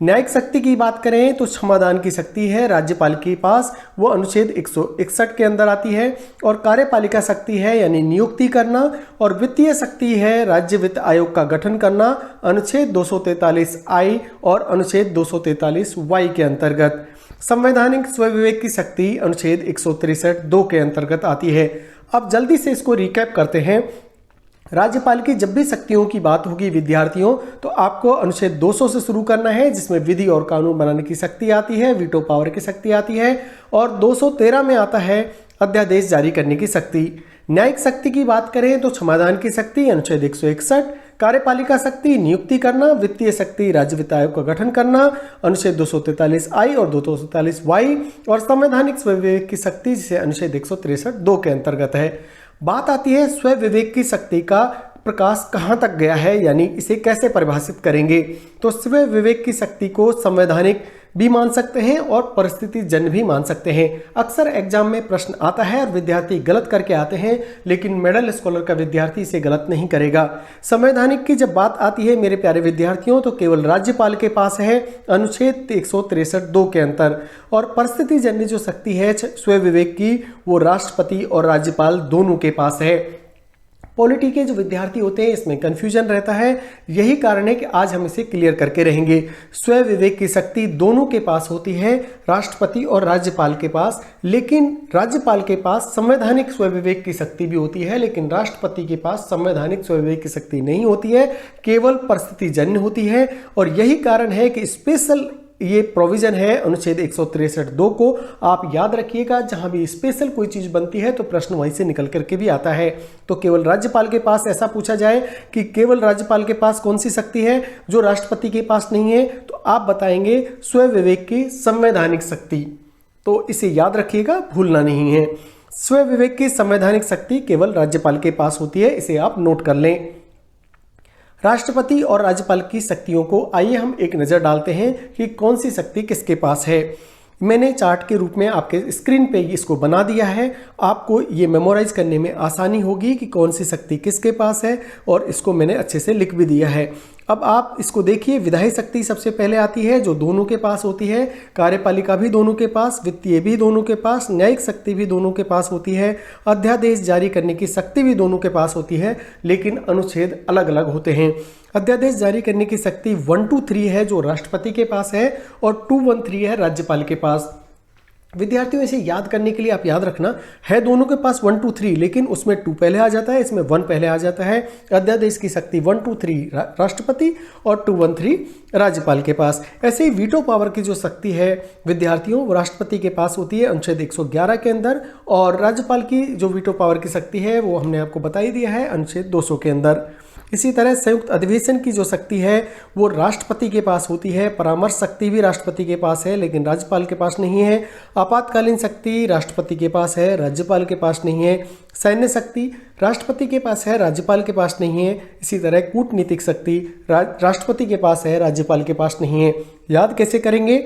न्यायिक शक्ति की बात करें तो क्षमादान की शक्ति है राज्यपाल के पास, वो अनुच्छेद 161 के अंदर आती है। और कार्यपालिका शक्ति है यानी नियुक्ति करना, और वित्तीय शक्ति है राज्य वित्त आयोग का गठन करना अनुच्छेद 243I और अनुच्छेद 243Y के अंतर्गत। संवैधानिक स्वविवेक की शक्ति अनुच्छेद 163(2) के अंतर्गत आती है। अब जल्दी से इसको रिकैप करते हैं। राज्यपाल की जब भी शक्तियों की बात होगी विद्यार्थियों, तो आपको अनुच्छेद 200 से शुरू करना है जिसमें विधि और कानून बनाने की शक्ति आती है, वीटो पावर की शक्ति आती है, और 213 में आता है अध्यादेश जारी करने की शक्ति। न्यायिक शक्ति की बात करें तो क्षमादान की शक्ति अनुच्छेद 161, कार्यपालिका शक्ति नियुक्ति करना, वित्तीय शक्ति राज्य वित्त आयोग का गठन करना अनुच्छेद 243I और 243Y, और संवैधानिक स्वविवेक की शक्ति जिसे अनुच्छेद 163(2) के अंतर्गत है। बात आती है स्व विवेक की शक्ति का प्रकाश कहाँ तक गया है, यानी इसे कैसे परिभाषित करेंगे। तो स्व विवेक की शक्ति को संवैधानिक भी मान सकते हैं और परिस्थिति जन्य भी मान सकते हैं। अक्सर एग्जाम में प्रश्न आता है और विद्यार्थी गलत करके आते हैं, लेकिन मिडिल स्कॉलर का विद्यार्थी इसे गलत नहीं करेगा। संवैधानिक की जब बात आती है मेरे प्यारे विद्यार्थियों, तो केवल राज्यपाल के पास है अनुच्छेद 163(2) के अंतर, और परिस्थिति जन्य जो शक्ति है स्वयं विवेक की, वो राष्ट्रपति और राज्यपाल दोनों के पास है। पॉलिटी के जो विद्यार्थी होते हैं इसमें कंफ्यूजन रहता है, यही कारण है कि आज हम इसे क्लियर करके रहेंगे। स्वयं विवेक की शक्ति दोनों के पास होती है, राष्ट्रपति और राज्यपाल के पास, लेकिन राज्यपाल के पास संवैधानिक स्वयं विवेक की शक्ति भी होती है, लेकिन राष्ट्रपति के पास संवैधानिक स्वयं विवेक की शक्ति नहीं होती है, केवल परिस्थिति जन्य होती है। और यही कारण है कि स्पेशल ये प्रोविजन है अनुच्छेद 163(2) को आप याद रखिएगा। जहां भी स्पेशल कोई चीज बनती है तो प्रश्न वहीं से निकल करके भी आता है। तो केवल राज्यपाल के पास, ऐसा पूछा जाए कि केवल राज्यपाल के पास कौन सी शक्ति है जो राष्ट्रपति के पास नहीं है, तो आप बताएंगे स्वयं विवेक की संवैधानिक शक्ति। तो इसे याद रखिएगा, भूलना नहीं है। स्वयं विवेक की संवैधानिक शक्ति केवल राज्यपाल के पास होती है, इसे आप नोट कर लें। राष्ट्रपति और राज्यपाल की शक्तियों को आइए हम एक नज़र डालते हैं कि कौन सी शक्ति किसके पास है। मैंने चार्ट के रूप में आपके स्क्रीन पे इसको बना दिया है, आपको ये मेमोराइज करने में आसानी होगी कि कौन सी शक्ति किसके पास है, और इसको मैंने अच्छे से लिख भी दिया है। अब आप इसको देखिए, विधायी शक्ति सबसे पहले आती है जो दोनों के पास होती है, कार्यपालिका भी दोनों के पास, वित्तीय भी दोनों के पास, न्यायिक शक्ति भी दोनों के पास होती है, अध्यादेश जारी करने की शक्ति भी दोनों के पास होती है, लेकिन अनुच्छेद अलग अलग होते हैं। अध्यादेश जारी करने की शक्ति 123 है जो राष्ट्रपति के पास है, और 213 है राज्यपाल के पास। विद्यार्थियों इसे याद करने के लिए आप याद रखना है दोनों के पास 123, लेकिन उसमें 2 पहले आ जाता है, इसमें 1 पहले आ जाता है। अध्यादेश की शक्ति 123 राष्ट्रपति और 213 राज्यपाल के पास। ऐसे ही वीटो पावर की जो शक्ति है विद्यार्थियों, वो राष्ट्रपति के पास होती है अनुच्छेद 111 के अंदर, और राज्यपाल की जो वीटो पावर की शक्ति है वो हमने आपको बता ही दिया है अनुच्छेद 200 के अंदर। इसी तरह संयुक्त अधिवेशन की जो शक्ति है वो राष्ट्रपति के पास होती है। परामर्श शक्ति भी राष्ट्रपति के पास है, लेकिन राज्यपाल के पास नहीं है। आपातकालीन शक्ति राष्ट्रपति के पास है, राज्यपाल के पास नहीं है। सैन्य शक्ति राष्ट्रपति के पास है, राज्यपाल के पास नहीं है। इसी तरह कूटनीतिक शक्ति राष्ट्रपति के पास है, राज्यपाल के पास नहीं है। याद कैसे करेंगे?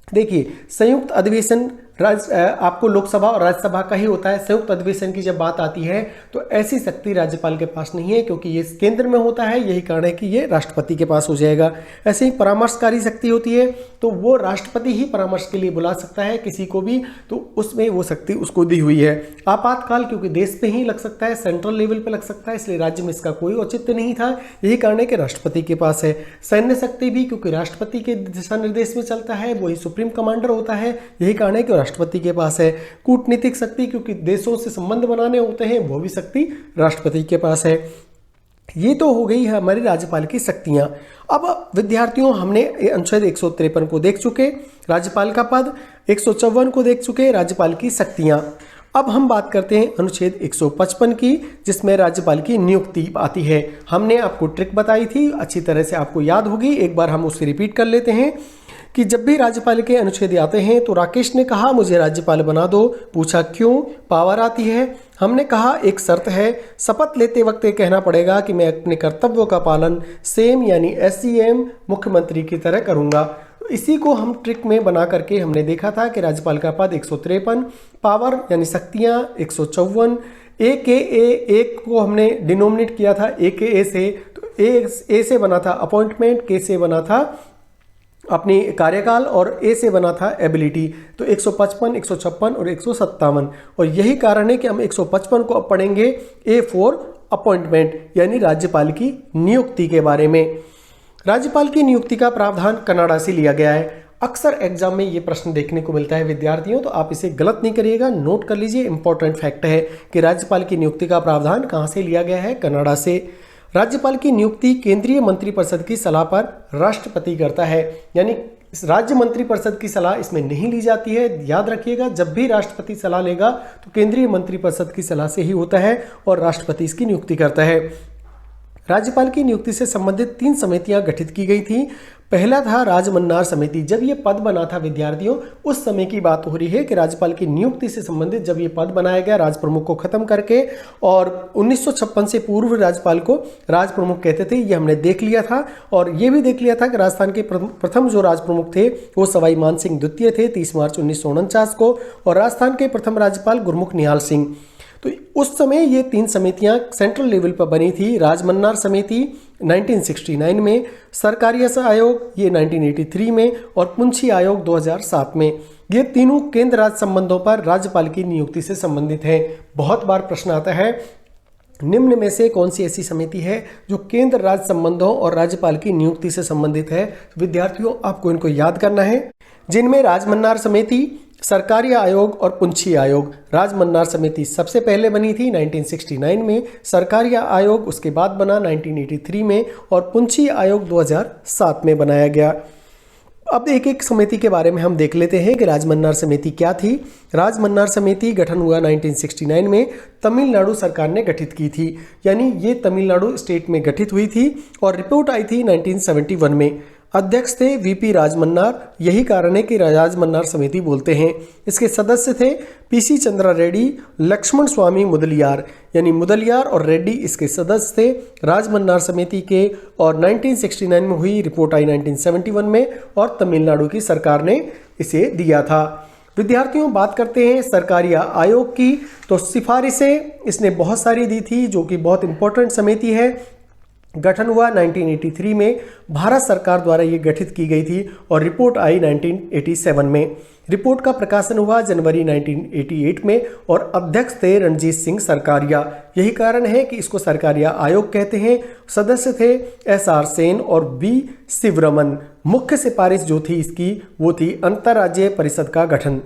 देखिए, संयुक्त अधिवेशन आपको लोकसभा और राज्यसभा का ही होता है। संयुक्त अधिवेशन की जब बात आती है तो ऐसी शक्ति राज्यपाल के पास नहीं है, क्योंकि ये केंद्र में होता है, यही कारण है कि ये राष्ट्रपति के पास हो जाएगा। ऐसे ही परामर्शकारी शक्ति होती है, तो वो राष्ट्रपति ही परामर्श के लिए बुला सकता है किसी को भी, तो उसमें वो शक्ति उसको दी हुई है। आपातकाल क्योंकि देश पे ही लग सकता है, सेंट्रल लेवल पे लग सकता है, इसलिए राज्य में इसका कोई औचित्य नहीं था, यही कारण है कि राष्ट्रपति के पास है। सैन्य शक्ति भी क्योंकि राष्ट्रपति के दिशा निर्देश में चलता है, वही सुप्रीम कमांडर होता है, यही कारण है कि राष्ट्रपति के पास है। कूटनीतिक शक्ति क्योंकि देशों से संबंध बनाने होते हैं, वो भी शक्ति राष्ट्रपति के पास है। ये तो हो गई है हमारी राज्यपाल की शक्तियां। अब विद्यार्थियों हमने अनुच्छेद 153 को देख चुके, राज्यपाल का पद, 154 को देख चुके, राज्यपाल की शक्तियां। अब हम बात करते हैं अनुच्छेद 155 की, जिसमें राज्यपाल की नियुक्ति आती है। हमने आपको ट्रिक बताई थी, अच्छी तरह से आपको याद होगी, एक बार हम उससे रिपीट कर लेते हैं कि जब भी राज्यपाल के अनुच्छेद आते हैं तो राकेश ने कहा मुझे राज्यपाल बना दो, पूछा क्यों, पावर आती है। हमने कहा एक शर्त है, शपथ लेते वक्त ये कहना पड़ेगा कि मैं अपने कर्तव्यों का पालन सेम यानी SCM मुख्यमंत्री की तरह करूंगा। तो इसी को हम ट्रिक में बना करके हमने देखा था कि राज्यपाल का पद 153, पावर यानी शक्तियाँ 154, एक को हमने डिनोमिनेट किया था AKA से, तो A से बना था अपॉइंटमेंट, K से बना था अपनी कार्यकाल, और A से बना था एबिलिटी। तो 155, 156 और 157, और यही कारण है कि हम 155 को अब पढ़ेंगे A4 अपॉइंटमेंट यानी राज्यपाल की नियुक्ति के बारे में। राज्यपाल की नियुक्ति का प्रावधान कनाडा से लिया गया है। अक्सर एग्जाम में ये प्रश्न देखने को मिलता है विद्यार्थियों, तो आप इसे गलत नहीं करिएगा, नोट कर लीजिए। इंपॉर्टेंट फैक्ट है कि राज्यपाल की नियुक्ति का प्रावधान कहाँ से लिया गया है? कनाडा से। राज्यपाल की नियुक्ति केंद्रीय मंत्रिपरिषद की सलाह पर राष्ट्रपति करता है, यानी राज्य मंत्रिपरिषद की सलाह इसमें नहीं ली जाती है। याद रखिएगा, जब भी राष्ट्रपति सलाह लेगा तो केंद्रीय मंत्रिपरिषद की सलाह से ही होता है और राष्ट्रपति इसकी नियुक्ति करता है। राज्यपाल की नियुक्ति से संबंधित 3 समितियां गठित की गई थी। पहला था राजमन्नार समिति। जब ये पद बना था विद्यार्थियों, उस समय की बात हो रही है कि राज्यपाल की नियुक्ति से संबंधित जब ये पद बनाया गया राज प्रमुख को खत्म करके, और 1956 से पूर्व राज्यपाल को राज प्रमुख कहते थे, ये हमने देख लिया था। और ये भी देख लिया था कि राजस्थान के प्रथम जो राज प्रमुख थे वो सवाई मानसिंह द्वितीय थे 30 मार्च 1949 को, और राजस्थान के प्रथम राज्यपाल गुरमुख निहाल सिंह। तो उस समय ये 3 समितियां सेंट्रल लेवल पर बनी थी। राजमन्नार समिति 1969 में, सरकारिया आयोग ये 1983 में, और पुंछी आयोग 2007 में। ये तीनों केंद्र राज्य संबंधों पर राज्यपाल की नियुक्ति से संबंधित हैं। बहुत बार प्रश्न आता है, निम्न में से कौन सी ऐसी समिति है जो केंद्र राज्य संबंधों और राज्यपाल की नियुक्ति से संबंधित है। विद्यार्थियों, आपको इनको याद करना है, जिनमें राजमन्नार समिति, सरकारिया आयोग और पुंछी आयोग। राजमन्नार समिति सबसे पहले बनी थी 1969 में, सरकारिया आयोग उसके बाद बना 1983 में, और पुंछी आयोग 2007 में बनाया गया। अब एक एक समिति के बारे में हम देख लेते हैं कि राजमन्नार समिति क्या थी। राजमन्नार समिति गठन हुआ 1969 में, तमिलनाडु सरकार ने गठित की थी, यानी ये तमिलनाडु स्टेट में गठित हुई थी, और रिपोर्ट आई थी 1971 में। अध्यक्ष थे वीपी राजमन्नार, यही कारण है कि राजमन्नार समिति बोलते हैं। इसके सदस्य थे पीसी चंद्रा रेड्डी, लक्ष्मण स्वामी मुदलियार, यानी मुदलियार और रेड्डी इसके सदस्य थे राजमन्नार समिति के। और 1969 में हुई रिपोर्ट आई 1971 में, और तमिलनाडु की सरकार ने इसे दिया था। विद्यार्थियों, बात करते हैं सरकारिया आयोग की, तो सिफारिशें इसने बहुत सारी दी थी, जो कि बहुत इंपॉर्टेंट समिति है। गठन हुआ 1983 में, भारत सरकार द्वारा ये गठित की गई थी, और रिपोर्ट आई 1987 में। रिपोर्ट का प्रकाशन हुआ जनवरी 1988 में, और अध्यक्ष थे रणजीत सिंह सरकारिया। यही कारण है कि इसको सरकारिया आयोग कहते हैं। सदस्य थे एसआर सेन और बी शिवरमन। मुख्य सिफारिश जो थी इसकी वो थी अंतर्राज्यीय परिषद का गठन।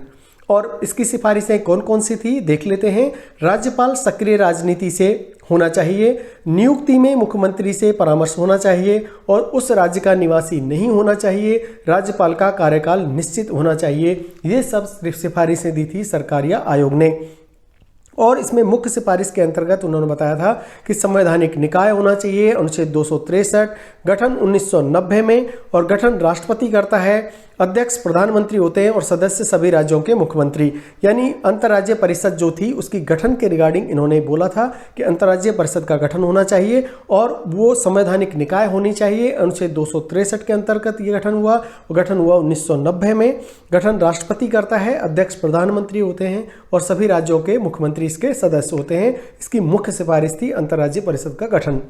और इसकी सिफारिशें कौन कौन सी थी देख लेते हैं। राज्यपाल सक्रिय राजनीति से होना चाहिए, नियुक्ति में मुख्यमंत्री से परामर्श होना चाहिए, और उस राज्य का निवासी नहीं होना चाहिए, राज्यपाल का कार्यकाल निश्चित होना चाहिए। ये सब सिफारिशें दी थी सरकारिया आयोग ने। और इसमें मुख्य सिफारिश के अंतर्गत उन्होंने बताया था कि संवैधानिक निकाय होना चाहिए, अनुच्छेद 263, गठन 1990 में, और गठन राष्ट्रपति करता है, अध्यक्ष प्रधानमंत्री होते हैं, और सदस्य सभी राज्यों के मुख्यमंत्री। यानी अंतर्राज्यीय परिषद जो थी उसकी गठन के रिगार्डिंग इन्होंने बोला था कि अंतर्राज्यीय परिषद का गठन होना चाहिए, और वो संवैधानिक निकाय होनी चाहिए। अनुच्छेद 263 के अंतर्गत ये गठन हुआ। गठन हुआ 1990 में। गठन राष्ट्रपति करता है, अध्यक्ष प्रधानमंत्री होते हैं, और सभी राज्यों के मुख्यमंत्री इसके सदस्य होते हैं। इसकी मुख्य सिफारिश थी अंतर्राज्यीय परिषद का गठन।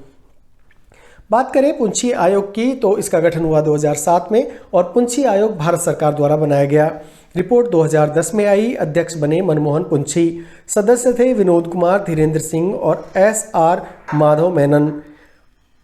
बात करें पुंछी आयोग की, तो इसका गठन हुआ 2007 में, और पुंछी आयोग भारत सरकार द्वारा बनाया गया। रिपोर्ट 2010 में आई। अध्यक्ष बने मनमोहन पुंछी। सदस्य थे विनोद कुमार, धीरेन्द्र सिंह और एसआर माधव मेनन।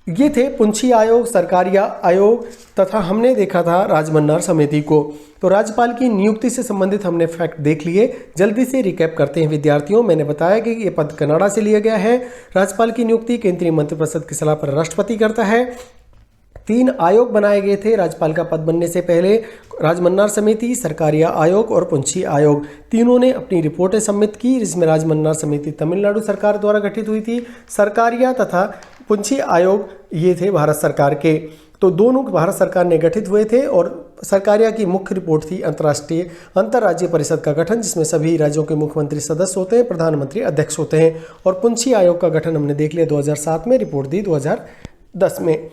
ये थे पुंछी आयोग, सरकारिया आयोग, तथा हमने देखा था राजमन्नार समिति को। तो राज्यपाल की नियुक्ति से संबंधित हमने फैक्ट देख लिए। जल्दी से रिकैप करते हैं विद्यार्थियों। मैंने बताया कि ये पद कनाडा से लिया गया है। राज्यपाल की नियुक्ति केंद्रीय मंत्रिपरिषद की सलाह पर राष्ट्रपति करता है। 3 आयोग बनाए गए थे राज्यपाल का पद बनने से पहले, राजमन्नार समिति, सरकारिया आयोग और पुंछी आयोग। तीनों ने अपनी रिपोर्टें सबमिट की, जिसमें राजमन्नार समिति तमिलनाडु सरकार द्वारा गठित हुई थी, सरकारिया तथा पुंछी आयोग ये थे भारत सरकार के। तो दोनों भारत सरकार ने गठित हुए थे, और सरकारिया की मुख्य रिपोर्ट थी अंतर्राज्यीय परिषद का गठन, जिसमें सभी राज्यों के मुख्यमंत्री सदस्य होते हैं, प्रधानमंत्री अध्यक्ष होते हैं। और पुंछी आयोग का गठन हमने देख लिया 2007 में, रिपोर्ट दी 2010 में।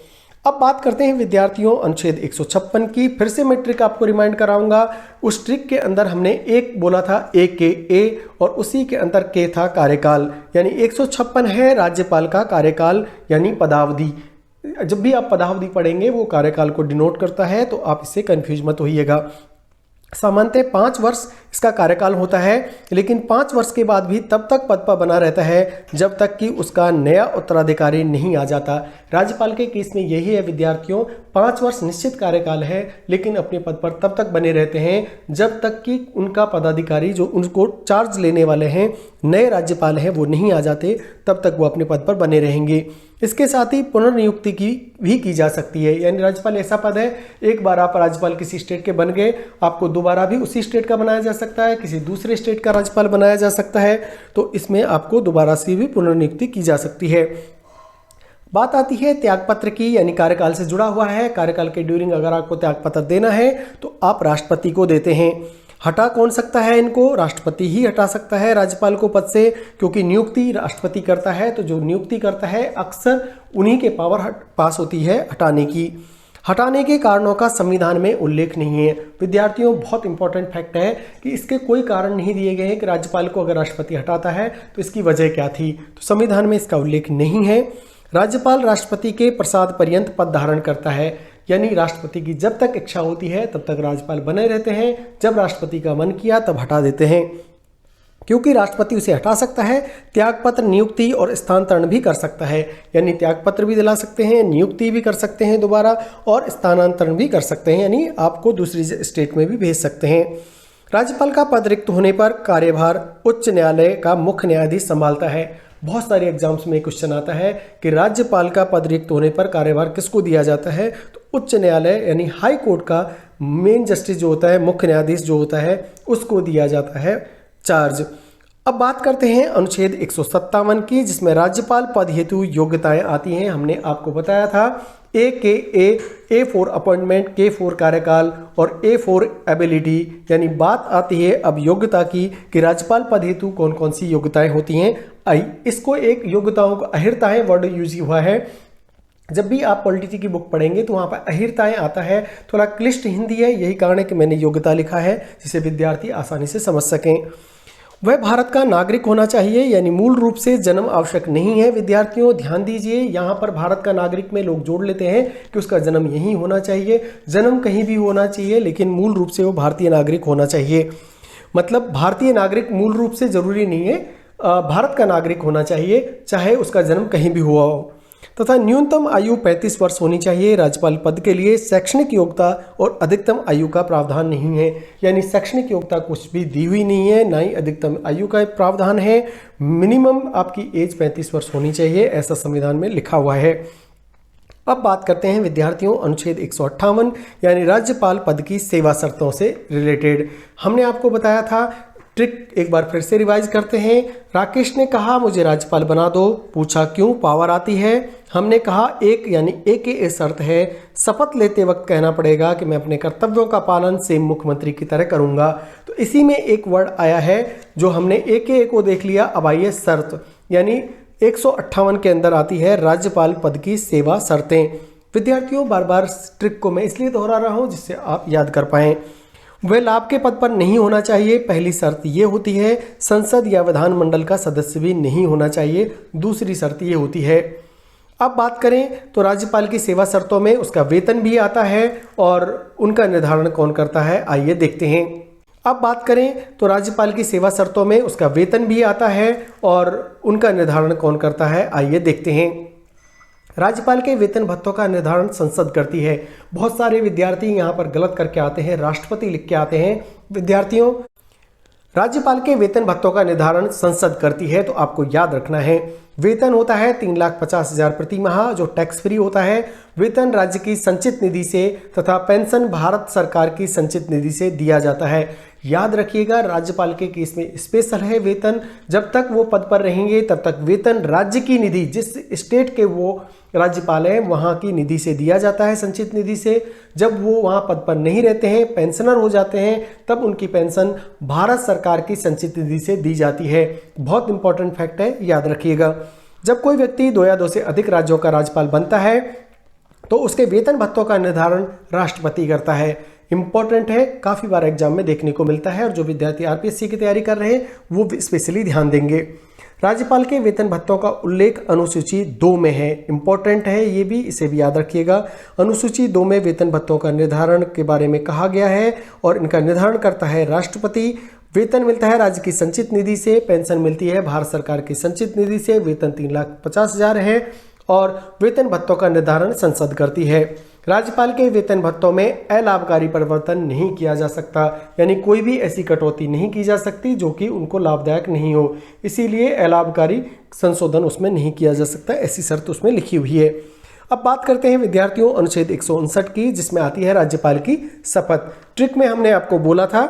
अब बात करते हैं विद्यार्थियों अनुच्छेद 156 की। फिर से मैं ट्रिक आपको रिमाइंड कराऊंगा। उस ट्रिक के अंदर हमने एक बोला था ए, और उसी के अंदर के था कार्यकाल, यानी 156 है राज्यपाल का कार्यकाल यानी पदावधि। जब भी आप पदावधि पढ़ेंगे वो कार्यकाल को डिनोट करता है, तो आप इससे कंफ्यूज मत होइएगा। सामान्यतः 5 वर्ष इसका कार्यकाल होता है, लेकिन 5 वर्ष के बाद भी तब तक पद पर बना रहता है जब तक कि उसका नया उत्तराधिकारी नहीं आ जाता। राज्यपाल के केस में यही है विद्यार्थियों, 5 वर्ष निश्चित कार्यकाल है, लेकिन अपने पद पर तब तक बने रहते हैं जब तक कि उनका पदाधिकारी जो उनको चार्ज लेने वाले हैं, नए राज्यपाल हैं, वो नहीं आ जाते, तब तक वो अपने पद पर बने रहेंगे। इसके साथ ही पुनर्नियुक्ति भी की जा सकती है, यानी राज्यपाल ऐसा पद है, एक बार आप राज्यपाल किसी स्टेट के बन गए, आपको दोबारा भी उसी स्टेट का बनाया जा सकता है, किसी दूसरे स्टेट का राज्यपाल बनाया जा सकता है, तो इसमें आपको दोबारा से भी पुनर्नियुक्ति की जा सकती है। बात आती है त्यागपत्र की, यानी कार्यकाल से जुड़ा हुआ है। कार्यकाल के ड्यूरिंग अगर आपको त्यागपत्र देना है तो आप राष्ट्रपति को देते हैं। हटा कौन सकता है इनको? राष्ट्रपति ही हटा सकता है राज्यपाल को पद से, क्योंकि नियुक्ति राष्ट्रपति करता है। तो जो नियुक्ति करता है अक्सर उन्हीं के पावर पास होती है हटाने की। हटाने के कारणों का संविधान में उल्लेख नहीं है। विद्यार्थियों, बहुत इंपॉर्टेंट फैक्ट है कि इसके कोई कारण नहीं दिए गए हैं कि राज्यपाल को अगर राष्ट्रपति हटाता है तो इसकी वजह क्या थी। तो संविधान में इसका उल्लेख नहीं है। राज्यपाल राष्ट्रपति के प्रसाद पर्यंत पद धारण करता है, यानी राष्ट्रपति की जब तक इच्छा होती है तब तक राज्यपाल बने रहते हैं। जब राष्ट्रपति का मन किया तब हटा देते हैं। क्योंकि राष्ट्रपति उसे हटा सकता है, त्यागपत्र, नियुक्ति और स्थानांतरण भी कर सकता है। यानी त्यागपत्र भी दिला सकते हैं, नियुक्ति भी कर सकते हैं दोबारा, और स्थानांतरण भी कर सकते हैं, यानी आपको दूसरी स्टेट में भी भेज सकते हैं। राज्यपाल का पद रिक्त होने पर कार्यभार उच्च न्यायालय का मुख्य न्यायाधीश संभालता है। बहुत सारे एग्जाम्स में क्वेश्चन आता है कि राज्यपाल का पद रिक्त होने पर कार्यभार किसको दिया जाता है? तो उच्च न्यायालय यानी हाई कोर्ट का मेन जस्टिस जो होता है, मुख्य न्यायाधीश जो होता है, उसको दिया जाता है चार्ज। अब बात करते हैं अनुच्छेद 157 की, जिसमें राज्यपाल पद हेतु योग्यताएं आती हैं। हमने आपको बताया था A for appointment, K for कार्यकाल और A फॉर एबिलिटी। यानी बात आती है अब योग्यता की कि राज्यपाल पद हेतु कौन कौन सी योग्यताएं होती हैं। इसको एक योग्यताओं को अहिर्ताएं वर्ड यूज हुआ है। जब भी आप पॉलिटी की बुक पढ़ेंगे तो वहाँ पर अहिर्ताएं आता है। थोड़ा क्लिष्ट हिंदी है, यही कारण है कि मैंने योग्यता लिखा है जिसे विद्यार्थी आसानी से समझ सकें। वह भारत का नागरिक होना चाहिए, यानी मूल रूप से जन्म आवश्यक नहीं है। विद्यार्थियों ध्यान दीजिए, यहाँ पर भारत का नागरिक में लोग जोड़ लेते हैं कि उसका जन्म यहीं होना चाहिए। जन्म कहीं भी होना चाहिए, लेकिन मूल रूप से वो भारतीय नागरिक होना चाहिए। मतलब भारतीय नागरिक मूल रूप से जरूरी नहीं है, भारत का नागरिक होना चाहिए, चाहे उसका जन्म कहीं भी हुआ हो। तथा न्यूनतम आयु 35 वर्ष होनी चाहिए। राज्यपाल पद के लिए शैक्षणिक योग्यता और अधिकतम आयु का प्रावधान नहीं है, यानी शैक्षणिक योग्यता कुछ भी दी हुई नहीं है, ना ही अधिकतम आयु का प्रावधान है। मिनिमम आपकी एज 35 वर्ष होनी चाहिए, ऐसा संविधान में लिखा हुआ है। अब बात करते हैं विद्यार्थियों अनुच्छेद 158 यानी राज्यपाल पद की सेवा शर्तों से रिलेटेड। हमने आपको बताया था, ट्रिक एक बार फिर से रिवाइज करते हैं। राकेश ने कहा मुझे राज्यपाल बना दो, पूछा क्यों, पावर आती है। हमने कहा एक यानी एक शर्त है, शपथ लेते वक्त कहना पड़ेगा कि मैं अपने कर्तव्यों का पालन सेम मुख्यमंत्री की तरह करूंगा। तो इसी में एक वर्ड आया है जो हमने एक को देख लिया। अब आइए शर्त, यानी 158 के अंदर आती है राज्यपाल पद की सेवा शर्तें। विद्यार्थियों, बार बार ट्रिक को मैं इसलिए दोहरा रहा हूं जिससे आप याद कर पाएं। वह लाभ के पद पर नहीं होना चाहिए, पहली शर्त ये होती है। संसद या विधानमंडल का सदस्य भी नहीं होना चाहिए, दूसरी शर्त ये होती है। अब बात करें तो राज्यपाल की सेवा शर्तों में उसका वेतन भी आता है और उनका निर्धारण कौन करता है, आइए देखते हैं। अब बात करें तो राज्यपाल की सेवा शर्तों में उसका वेतन भी आता है और उनका निर्धारण कौन करता है, आइए देखते हैं। राज्यपाल के वेतन भत्तों का निर्धारण संसद करती है। बहुत सारे विद्यार्थी यहाँ पर गलत करके आते हैं, राष्ट्रपति लिख के आते हैं। विद्यार्थियों, राज्यपाल के वेतन भत्तों का निर्धारण संसद करती है, तो आपको याद रखना है वेतन होता है 3,50,000 प्रति माह जो टैक्स फ्री होता है। वेतन राज्य की संचित निधि से तथा पेंशन भारत सरकार की संचित निधि से दिया जाता है। याद रखिएगा, राज्यपाल के केस में स्पेशल है वेतन। जब तक वो पद पर रहेंगे तब तक वेतन राज्य की निधि, जिस स्टेट के वो राज्यपाल हैं वहाँ की निधि से दिया जाता है, संचित निधि से। जब वो वहाँ पद पर नहीं रहते हैं, पेंशनर हो जाते हैं, तब उनकी पेंशन भारत सरकार की संचित निधि से दी जाती है। बहुत इंपॉर्टेंट फैक्ट है, याद रखिएगा। जब कोई व्यक्ति 2 या 2 से अधिक राज्यों का राज्यपाल बनता है तो उसके वेतन भत्तों का निर्धारण राष्ट्रपति करता है। इंपॉर्टेंट है, काफ़ी बार एग्जाम में देखने को मिलता है और जो विद्यार्थी आरपीएससी की तैयारी कर रहे हैं वो स्पेशली ध्यान देंगे। राज्यपाल के वेतन भत्तों का उल्लेख अनुसूची 2 में है। इंपॉर्टेंट है ये भी, इसे भी याद रखिएगा। अनुसूची 2 में वेतन भत्तों का निर्धारण के बारे में कहा गया है और इनका निर्धारण करता है राष्ट्रपति। वेतन मिलता है राज्य की संचित निधि से, पेंशन मिलती है भारत सरकार की संचित निधि से। वेतन 3,50,000 है और वेतन भत्तों का निर्धारण संसद करती है। राज्यपाल के वेतन भत्तों में अलाभकारी परिवर्तन नहीं किया जा सकता, यानी कोई भी ऐसी कटौती नहीं की जा सकती जो कि उनको लाभदायक नहीं हो, इसीलिए अलाभकारी संशोधन उसमें नहीं किया जा सकता, ऐसी शर्त उसमें लिखी हुई है। अब बात करते हैं विद्यार्थियों अनुच्छेद 159 की, जिसमें आती है राज्यपाल की शपथ। ट्रिक में हमने आपको बोला था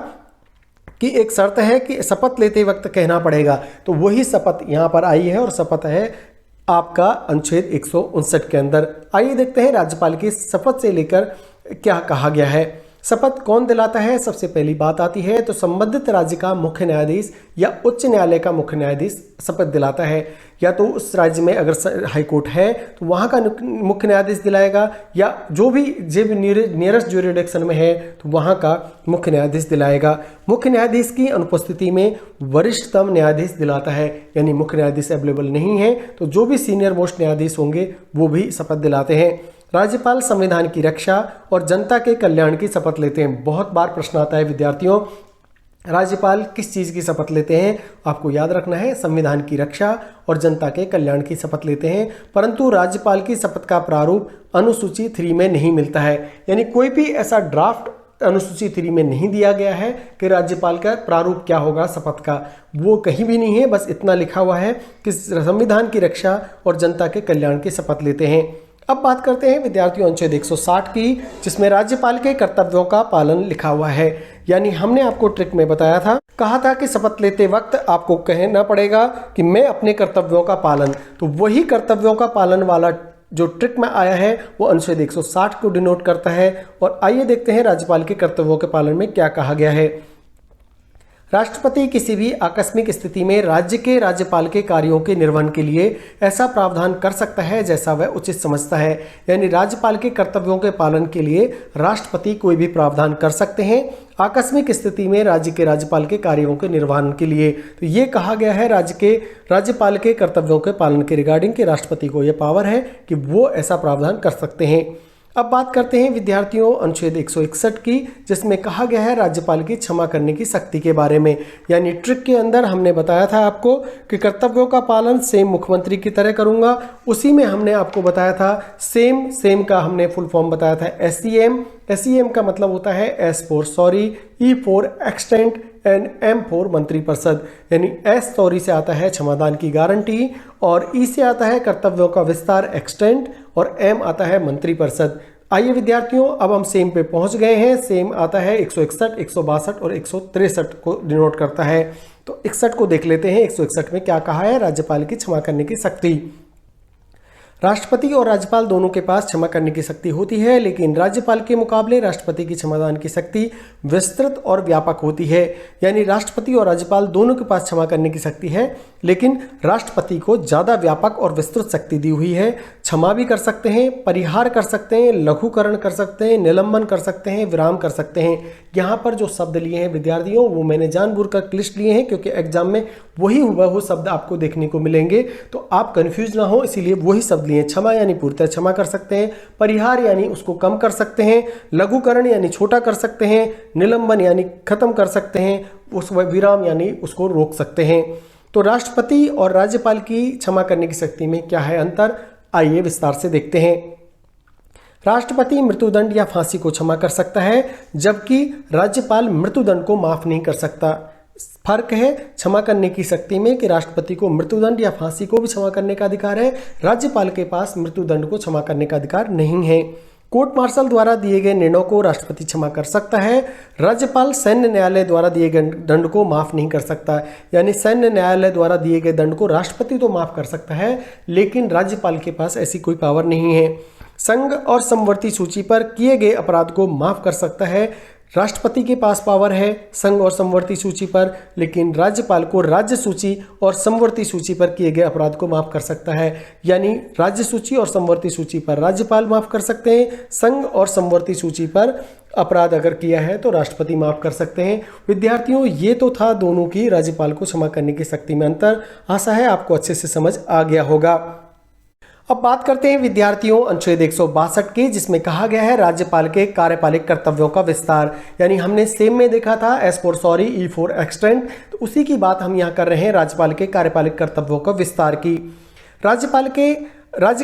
कि एक शर्त है कि शपथ लेते वक्त कहना पड़ेगा, तो वही शपथ यहाँ पर आई है और शपथ है आपका अनुच्छेद 159 के अंदर। आइए देखते हैं राज्यपाल की शपथ से लेकर क्या कहा गया है। शपथ कौन दिलाता है? सबसे पहली बात आती है तो संबंधित राज्य का मुख्य न्यायाधीश या उच्च न्यायालय का मुख्य न्यायाधीश शपथ दिलाता है। या तो उस राज्य में अगर हाईकोर्ट है तो वहाँ का मुख्य न्यायाधीश दिलाएगा, या जो भी नियरेस्ट ज्यूरिडिक्शन में है तो वहाँ का मुख्य न्यायाधीश दिलाएगा। मुख्य न्यायाधीश की अनुपस्थिति में वरिष्ठतम न्यायाधीश दिलाता है, यानी मुख्य न्यायाधीश अवेलेबल नहीं है तो जो भी सीनियर मोस्ट न्यायाधीश होंगे वो भी शपथ दिलाते हैं। राज्यपाल संविधान की रक्षा और जनता के कल्याण की शपथ लेते हैं। बहुत बार प्रश्न आता है विद्यार्थियों, राज्यपाल किस चीज़ की शपथ लेते हैं? आपको याद रखना है संविधान की रक्षा और जनता के कल्याण की शपथ लेते हैं। परंतु राज्यपाल की शपथ का प्रारूप अनुसूची 3 में नहीं मिलता है, यानी कोई भी ऐसा ड्राफ्ट अनुसूची 3 में नहीं दिया गया है कि राज्यपाल का प्रारूप क्या होगा शपथ का, वो कहीं भी नहीं है। बस इतना लिखा हुआ है कि संविधान की रक्षा और जनता के कल्याण की शपथ लेते हैं। अब बात करते हैं विद्यार्थियों अनुच्छेद 160 की, जिसमें राज्यपाल के कर्तव्यों का पालन लिखा हुआ है। यानी हमने आपको ट्रिक में बताया था, कहा था कि शपथ लेते वक्त आपको कहना पड़ेगा कि मैं अपने कर्तव्यों का पालन, तो वही कर्तव्यों का पालन वाला जो ट्रिक में आया है वो अनुच्छेद 160 को डिनोट करता है। और आइए देखते हैं राज्यपाल के कर्तव्यों के पालन में क्या कहा गया है। राष्ट्रपति किसी भी आकस्मिक स्थिति में राज्य के राज्यपाल के कार्यों के निर्वहन के लिए ऐसा प्रावधान कर सकता है जैसा वह उचित समझता है। यानी राज्यपाल के कर्तव्यों के पालन के लिए राष्ट्रपति कोई भी प्रावधान कर सकते हैं आकस्मिक स्थिति में राज्य के राज्यपाल के कार्यों के निर्वहन के लिए। तो ये कहा गया है राज्यपाल के कर्तव्यों के पालन के रिगार्डिंग कि राष्ट्रपति को यह पावर है कि वो ऐसा प्रावधान कर सकते हैं। अब बात करते हैं विद्यार्थियों अनुच्छेद 161 की, जिसमें कहा गया है राज्यपाल की क्षमा करने की शक्ति के बारे में। यानी ट्रिक के अंदर हमने बताया था आपको कि कर्तव्यों का पालन सेम मुख्यमंत्री की तरह करूंगा, उसी में हमने आपको बताया था सेम का हमने फुल फॉर्म बताया था SEM का मतलब होता है S for sorry, E for extent and M for मंत्रिपरिषद। यानी S सॉरी से आता है क्षमादान की गारंटी, और E से आता है कर्तव्यों का विस्तार एक्सटेंट, और M आता है मंत्रिपरिषद। आइए विद्यार्थियों अब हम सेम पे पहुंच गए हैं। सेम आता है 161, 162 और 163 को डिनोट करता है। तो 61 को देख लेते हैं। 161 में क्या कहा है? राज्यपाल की क्षमा करने की शक्ति। राष्ट्रपति और राज्यपाल दोनों के पास क्षमा करने की शक्ति होती है, लेकिन राज्यपाल के मुकाबले राष्ट्रपति की क्षमादान की शक्ति विस्तृत और व्यापक होती है। यानी राष्ट्रपति और राज्यपाल दोनों के पास क्षमा करने की शक्ति है, लेकिन राष्ट्रपति को ज़्यादा व्यापक और विस्तृत शक्ति दी हुई है। क्षमा भी कर सकते हैं, परिहार कर सकते हैं, लघुकरण कर सकते हैं, निलंबन कर सकते हैं, विराम कर सकते हैं। यहाँ पर जो शब्द लिए हैं विद्यार्थियों वो मैंने जानबूझकर लिस्ट लिए हैं, क्योंकि एग्जाम में वही हुबहू शब्द आपको देखने को मिलेंगे, तो आप कंफ्यूज ना हो, इसीलिए वही शब्द लिए। क्षमा यानी पूर्णतः क्षमा कर सकते हैं, परिहार यानी उसको कम कर सकते हैं, लघुकरण यानी छोटा कर सकते हैं, निलंबन यानी खत्म कर सकते हैं, उस विराम यानी उसको रोक सकते हैं। तो राष्ट्रपति और राज्यपाल की क्षमा करने की शक्ति में क्या है अंतर? आइए विस्तार से देखते हैं। राष्ट्रपति मृत्युदंड या फांसी को क्षमा कर सकता है, जबकि राज्यपाल मृत्युदंड को माफ नहीं कर सकता। फर्क है क्षमा करने की शक्ति में कि राष्ट्रपति को मृत्युदंड या फांसी को भी क्षमा करने का अधिकार है, राज्यपाल के पास मृत्युदंड को क्षमा करने का अधिकार नहीं है। कोर्ट मार्शल द्वारा दिए गए निर्णयों को राष्ट्रपति क्षमा कर सकता है, राज्यपाल सैन्य न्यायालय द्वारा दिए गए दंड को माफ नहीं कर सकता। यानी सैन्य न्यायालय द्वारा दिए गए दंड को राष्ट्रपति तो माफ कर सकता है, लेकिन राज्यपाल के पास ऐसी कोई पावर नहीं है। संघ और समवर्ती सूची पर किए गए अपराध को माफ कर सकता है, राष्ट्रपति के पास पावर है संघ और समवर्ती सूची पर, लेकिन राज्यपाल को राज्य सूची और समवर्ती सूची पर किए गए अपराध को माफ कर सकता है। यानी राज्य सूची और समवर्ती सूची पर राज्यपाल माफ कर सकते हैं, संघ और समवर्ती सूची पर अपराध अगर किया है तो राष्ट्रपति माफ कर सकते हैं। विद्यार्थियों ये तो था दोनों की राज्यपाल को क्षमा करने की शक्ति में अंतर। आशा है आपको अच्छे से समझ आ गया होगा। अब बात करते हैं विद्यार्थियों अनुच्छेद 162 की, जिसमें कहा गया है राज्यपाल के कार्यपालिक कर्तव्यों का विस्तार। यानी हमने सेम में देखा था S for sorry, E for extent, तो उसी की बात हम यहाँ कर रहे हैं राज्यपाल के कार्यपालिक कर्तव्यों का विस्तार की। राज्य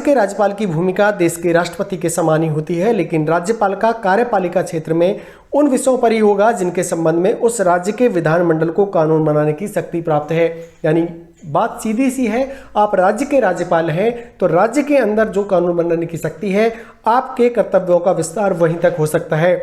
के राज्यपाल की भूमिका देश के राष्ट्रपति के समान ही होती है, लेकिन राज्यपाल का कार्यपालिका क्षेत्र में उन विषयों पर ही होगा जिनके संबंध में उस राज्य के विधानमंडल को कानून बनाने की शक्ति प्राप्त है। यानी बात सीधी सी है, आप राज्य के राज्यपाल हैं तो राज्य के अंदर जो कानून बनाने की शक्ति है, आपके कर्तव्यों का विस्तार वहीं तक हो सकता है,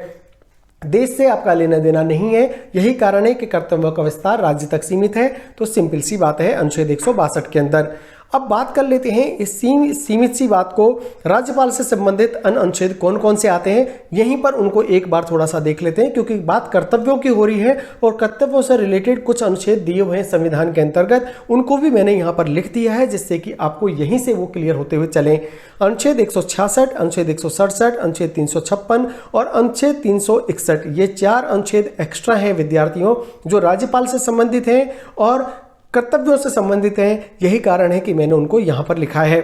देश से आपका लेना देना नहीं है। यही कारण है कि कर्तव्यों का विस्तार राज्य तक सीमित है। तो सिंपल सी बात है अनुच्छेद 162 के अंदर। अब बात कर लेते हैं इस सीमित सी बात को, राज्यपाल से संबंधित अन्य अनुच्छेद कौन कौन से आते हैं, यहीं पर उनको एक बार थोड़ा सा देख लेते हैं, क्योंकि बात कर्तव्यों की हो रही है और कर्तव्यों से रिलेटेड कुछ अनुच्छेद दिए हुए हैं संविधान के अंतर्गत, उनको भी मैंने यहाँ पर लिख दिया है जिससे कि आपको यहीं से वो क्लियर होते हुए चलें। अनुच्छेद 166, अनुच्छेद 167, अनुच्छेद 356 और अनुच्छेद 361, ये 4 अनुच्छेद एक्स्ट्रा हैं विद्यार्थियों, जो राज्यपाल से संबंधित हैं और कर्तव्यों से संबंधित हैं। यही कारण है कि मैंने उनको यहां पर लिखा है।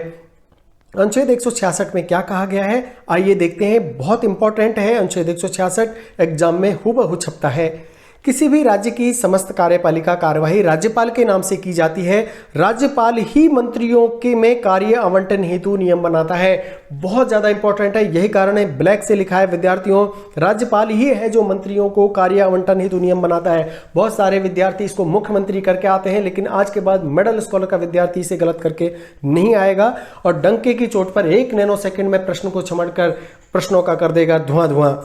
अनुच्छेद 166 में क्या कहा गया है, आइए देखते हैं। बहुत इंपॉर्टेंट है अनुच्छेद 166, एग्जाम में हूबहू छपता है। किसी भी राज्य की समस्त कार्यपालिका कार्यवाही राज्यपाल के नाम से की जाती है। राज्यपाल ही मंत्रियों के में कार्य आवंटन हेतु नियम बनाता है। बहुत ज्यादा इंपॉर्टेंट है, यही कारण है ब्लैक से लिखा है विद्यार्थियों, राज्यपाल ही है जो मंत्रियों को कार्य आवंटन हेतु नियम बनाता है। बहुत सारे विद्यार्थी इसको मुख्यमंत्री करके आते हैं, लेकिन आज के बाद मेडल स्कॉलर का विद्यार्थी इसे गलत करके नहीं आएगा और डंके की चोट पर 1 नैनो सेकंड में प्रश्न को छमड़कर प्रश्नों का कर देगा धुआं धुआं।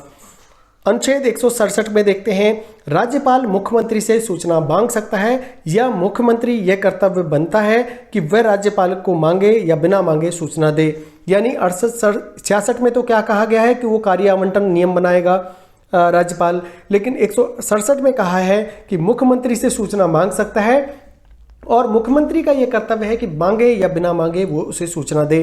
अनुच्छेद 167 में देखते हैं, राज्यपाल मुख्यमंत्री से सूचना मांग सकता है या मुख्यमंत्री यह कर्तव्य बनता है कि वह राज्यपाल को मांगे या बिना मांगे सूचना दे। यानी 66 में तो क्या कहा गया है कि वो कार्य आवंटन नियम बनाएगा राज्यपाल, लेकिन 167 में कहा है कि मुख्यमंत्री से सूचना मांग सकता है और मुख्यमंत्री का यह कर्तव्य है कि मांगे या बिना मांगे वो उसे सूचना दे।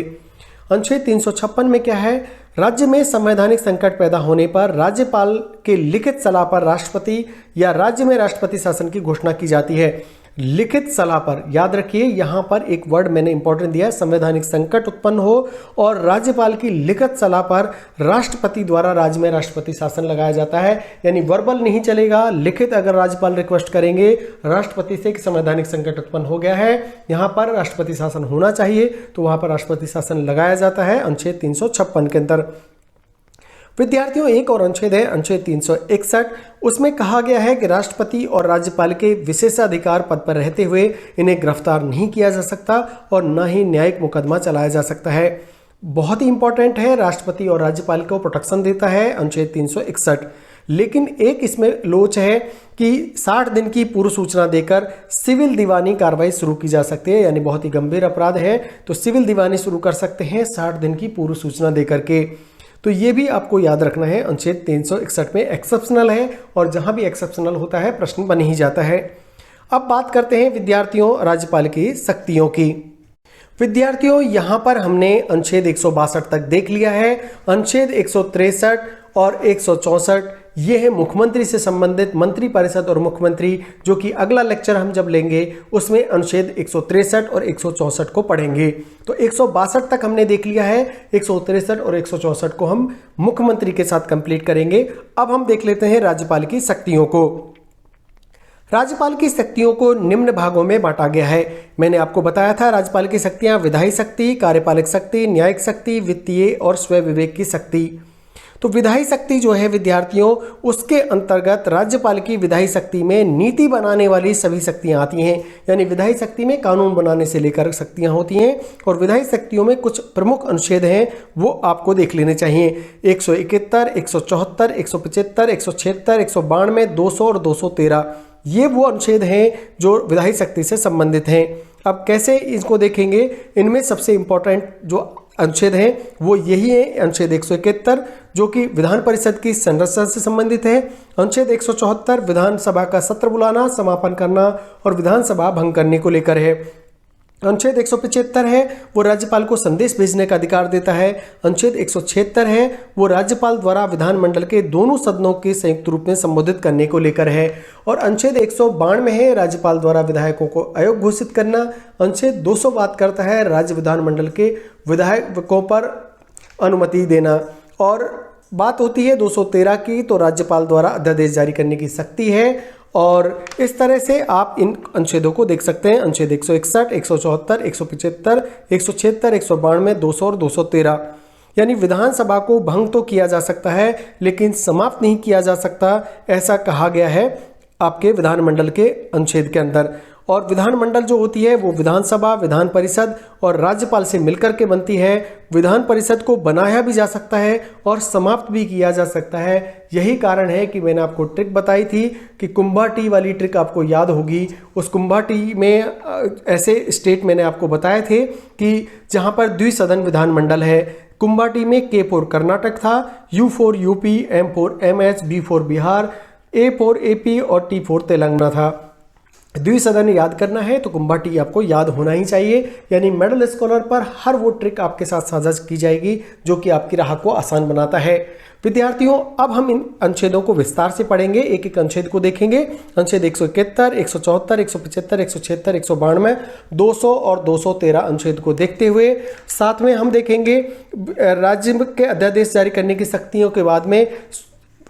अनुच्छेद 356 में क्या है, राज्य में संवैधानिक संकट पैदा होने पर राज्यपाल के लिखित सलाह पर राष्ट्रपति या राज्य में राष्ट्रपति शासन की घोषणा की जाती है। लिखित सलाह पर, याद रखिए यहां पर एक वर्ड मैंने इंपॉर्टेंट दिया है, संवैधानिक संकट उत्पन्न हो और राज्यपाल की लिखित सलाह पर राष्ट्रपति द्वारा राज्य में राष्ट्रपति शासन लगाया जाता है। यानी वर्बल नहीं चलेगा, लिखित अगर राज्यपाल रिक्वेस्ट करेंगे राष्ट्रपति से कि संवैधानिक संकट उत्पन्न हो गया है, यहां पर राष्ट्रपति शासन होना चाहिए, तो वहां पर राष्ट्रपति शासन लगाया जाता है अनुच्छेद 356 के अंदर। विद्यार्थियों एक और अनुच्छेद है अनुच्छेद 361, उसमें कहा गया है कि राष्ट्रपति और राज्यपाल के विशेषाधिकार पद पर रहते हुए इन्हें गिरफ्तार नहीं किया जा सकता और न ही न्यायिक मुकदमा चलाया जा सकता है। बहुत ही इंपॉर्टेंट है, राष्ट्रपति और राज्यपाल को प्रोटेक्शन देता है अनुच्छेद 361। लेकिन एक इसमें लोच है कि 60 दिन की पूर्व सूचना देकर सिविल दीवानी कार्रवाई शुरू की जा सकती है, यानी बहुत ही गंभीर अपराध है तो सिविल दीवानी शुरू कर सकते हैं 60 दिन की पूर्व सूचना देकर के। तो ये भी आपको याद रखना है, अनुच्छेद 361 में एक्सेप्शनल है और जहां भी एक्सेप्शनल होता है प्रश्न बन ही जाता है। अब बात करते हैं विद्यार्थियों राज्यपाल की शक्तियों की। विद्यार्थियों यहां पर हमने अनुच्छेद 162 तक देख लिया है। अनुच्छेद 163 और 164 ये है मुख्यमंत्री से संबंधित, मंत्री परिषद और मुख्यमंत्री, जो कि अगला लेक्चर हम जब लेंगे उसमें अनुच्छेद 163 और 164 को पढ़ेंगे। तो 162 तक हमने देख लिया है, 163 और 164 को हम मुख्यमंत्री के साथ कंप्लीट करेंगे। अब हम देख लेते हैं राज्यपाल की शक्तियों को। राज्यपाल की शक्तियों को निम्न भागों में बांटा गया है। मैंने आपको बताया था राज्यपाल की शक्तियां विधायी शक्ति, कार्यपालक शक्ति, न्यायिक शक्ति, वित्तीय और स्वयं विवेक की शक्ति। तो विधायी शक्ति जो है विद्यार्थियों, उसके अंतर्गत राज्यपाल की विधायी शक्ति में नीति बनाने वाली सभी शक्तियां आती हैं। यानी विधायी शक्ति में कानून बनाने से लेकर शक्तियां होती हैं और विधायी शक्तियों में कुछ प्रमुख अनुच्छेद हैं वो आपको देख लेने चाहिए। 171, 174, 175, 176, 192, 200 और 213 ये वो अनुच्छेद हैं जो विधायी शक्ति से संबंधित हैं। अब कैसे इसको देखेंगे, इनमें सबसे इंपॉर्टेंट जो अनुच्छेद हैं वो यही है अनुच्छेद 171 जो कि विधान परिषद की संरचना से संबंधित है। अनुच्छेद 174 विधानसभा का सत्र बुलाना, समापन करना और विधानसभा भंग करने को लेकर है। अनुच्छेद 175 है वो राज्यपाल को संदेश भेजने का अधिकार देता है। अनुच्छेद 176 है वो राज्यपाल द्वारा विधानमंडल के दोनों सदनों के संयुक्त रूप में संबोधित करने को लेकर है। और अनुच्छेद 192 है राज्यपाल द्वारा विधायकों को अयोग्य घोषित करना। अनुच्छेद 200 बात करता है राज्य विधानमंडल के विधायकों पर अनुमति देना। और बात होती है 213 की, तो राज्यपाल द्वारा अध्यादेश जारी करने की शक्ति है। और इस तरह से आप इन अनुच्छेदों को देख सकते हैं, अनुच्छेद 161, 174, 175, 176, 192, 200 और 213। यानी विधानसभा को भंग तो किया जा सकता है लेकिन समाप्त नहीं किया जा सकता, ऐसा कहा गया है आपके विधानमंडल के अनुच्छेद के अंदर। और विधानमंडल जो होती है वो विधानसभा, विधान परिषद और राज्यपाल से मिलकर के बनती है। विधान परिषद को बनाया भी जा सकता है और समाप्त भी किया जा सकता है। यही कारण है कि मैंने आपको ट्रिक बताई थी कि कुंभाटी वाली ट्रिक आपको याद होगी। उस कुंभाटी में ऐसे स्टेट मैंने आपको बताए थे कि जहां पर द्विसदन विधानमंडल है। कुंभाटी में K फॉर कर्नाटक था, U for UP, M for MH, B for Bihar, A for AP और T फॉर तेलंगाना था। द्विसदन याद करना है तो कुंभाटी आपको याद होना ही चाहिए। यानी मेडल स्कॉलर पर हर वो ट्रिक आपके साथ साझा की जाएगी जो कि आपकी राह को आसान बनाता है। विद्यार्थियों, अब हम इन अनुच्छेदों को विस्तार से पढ़ेंगे, एक एक अनुच्छेद को देखेंगे। अनुच्छेद 171, 174, 175, 176, 192, 200 और 213 अनुच्छेद को देखते हुए साथ में हम देखेंगे राज्य के अध्यादेश जारी करने की शक्तियों के बाद में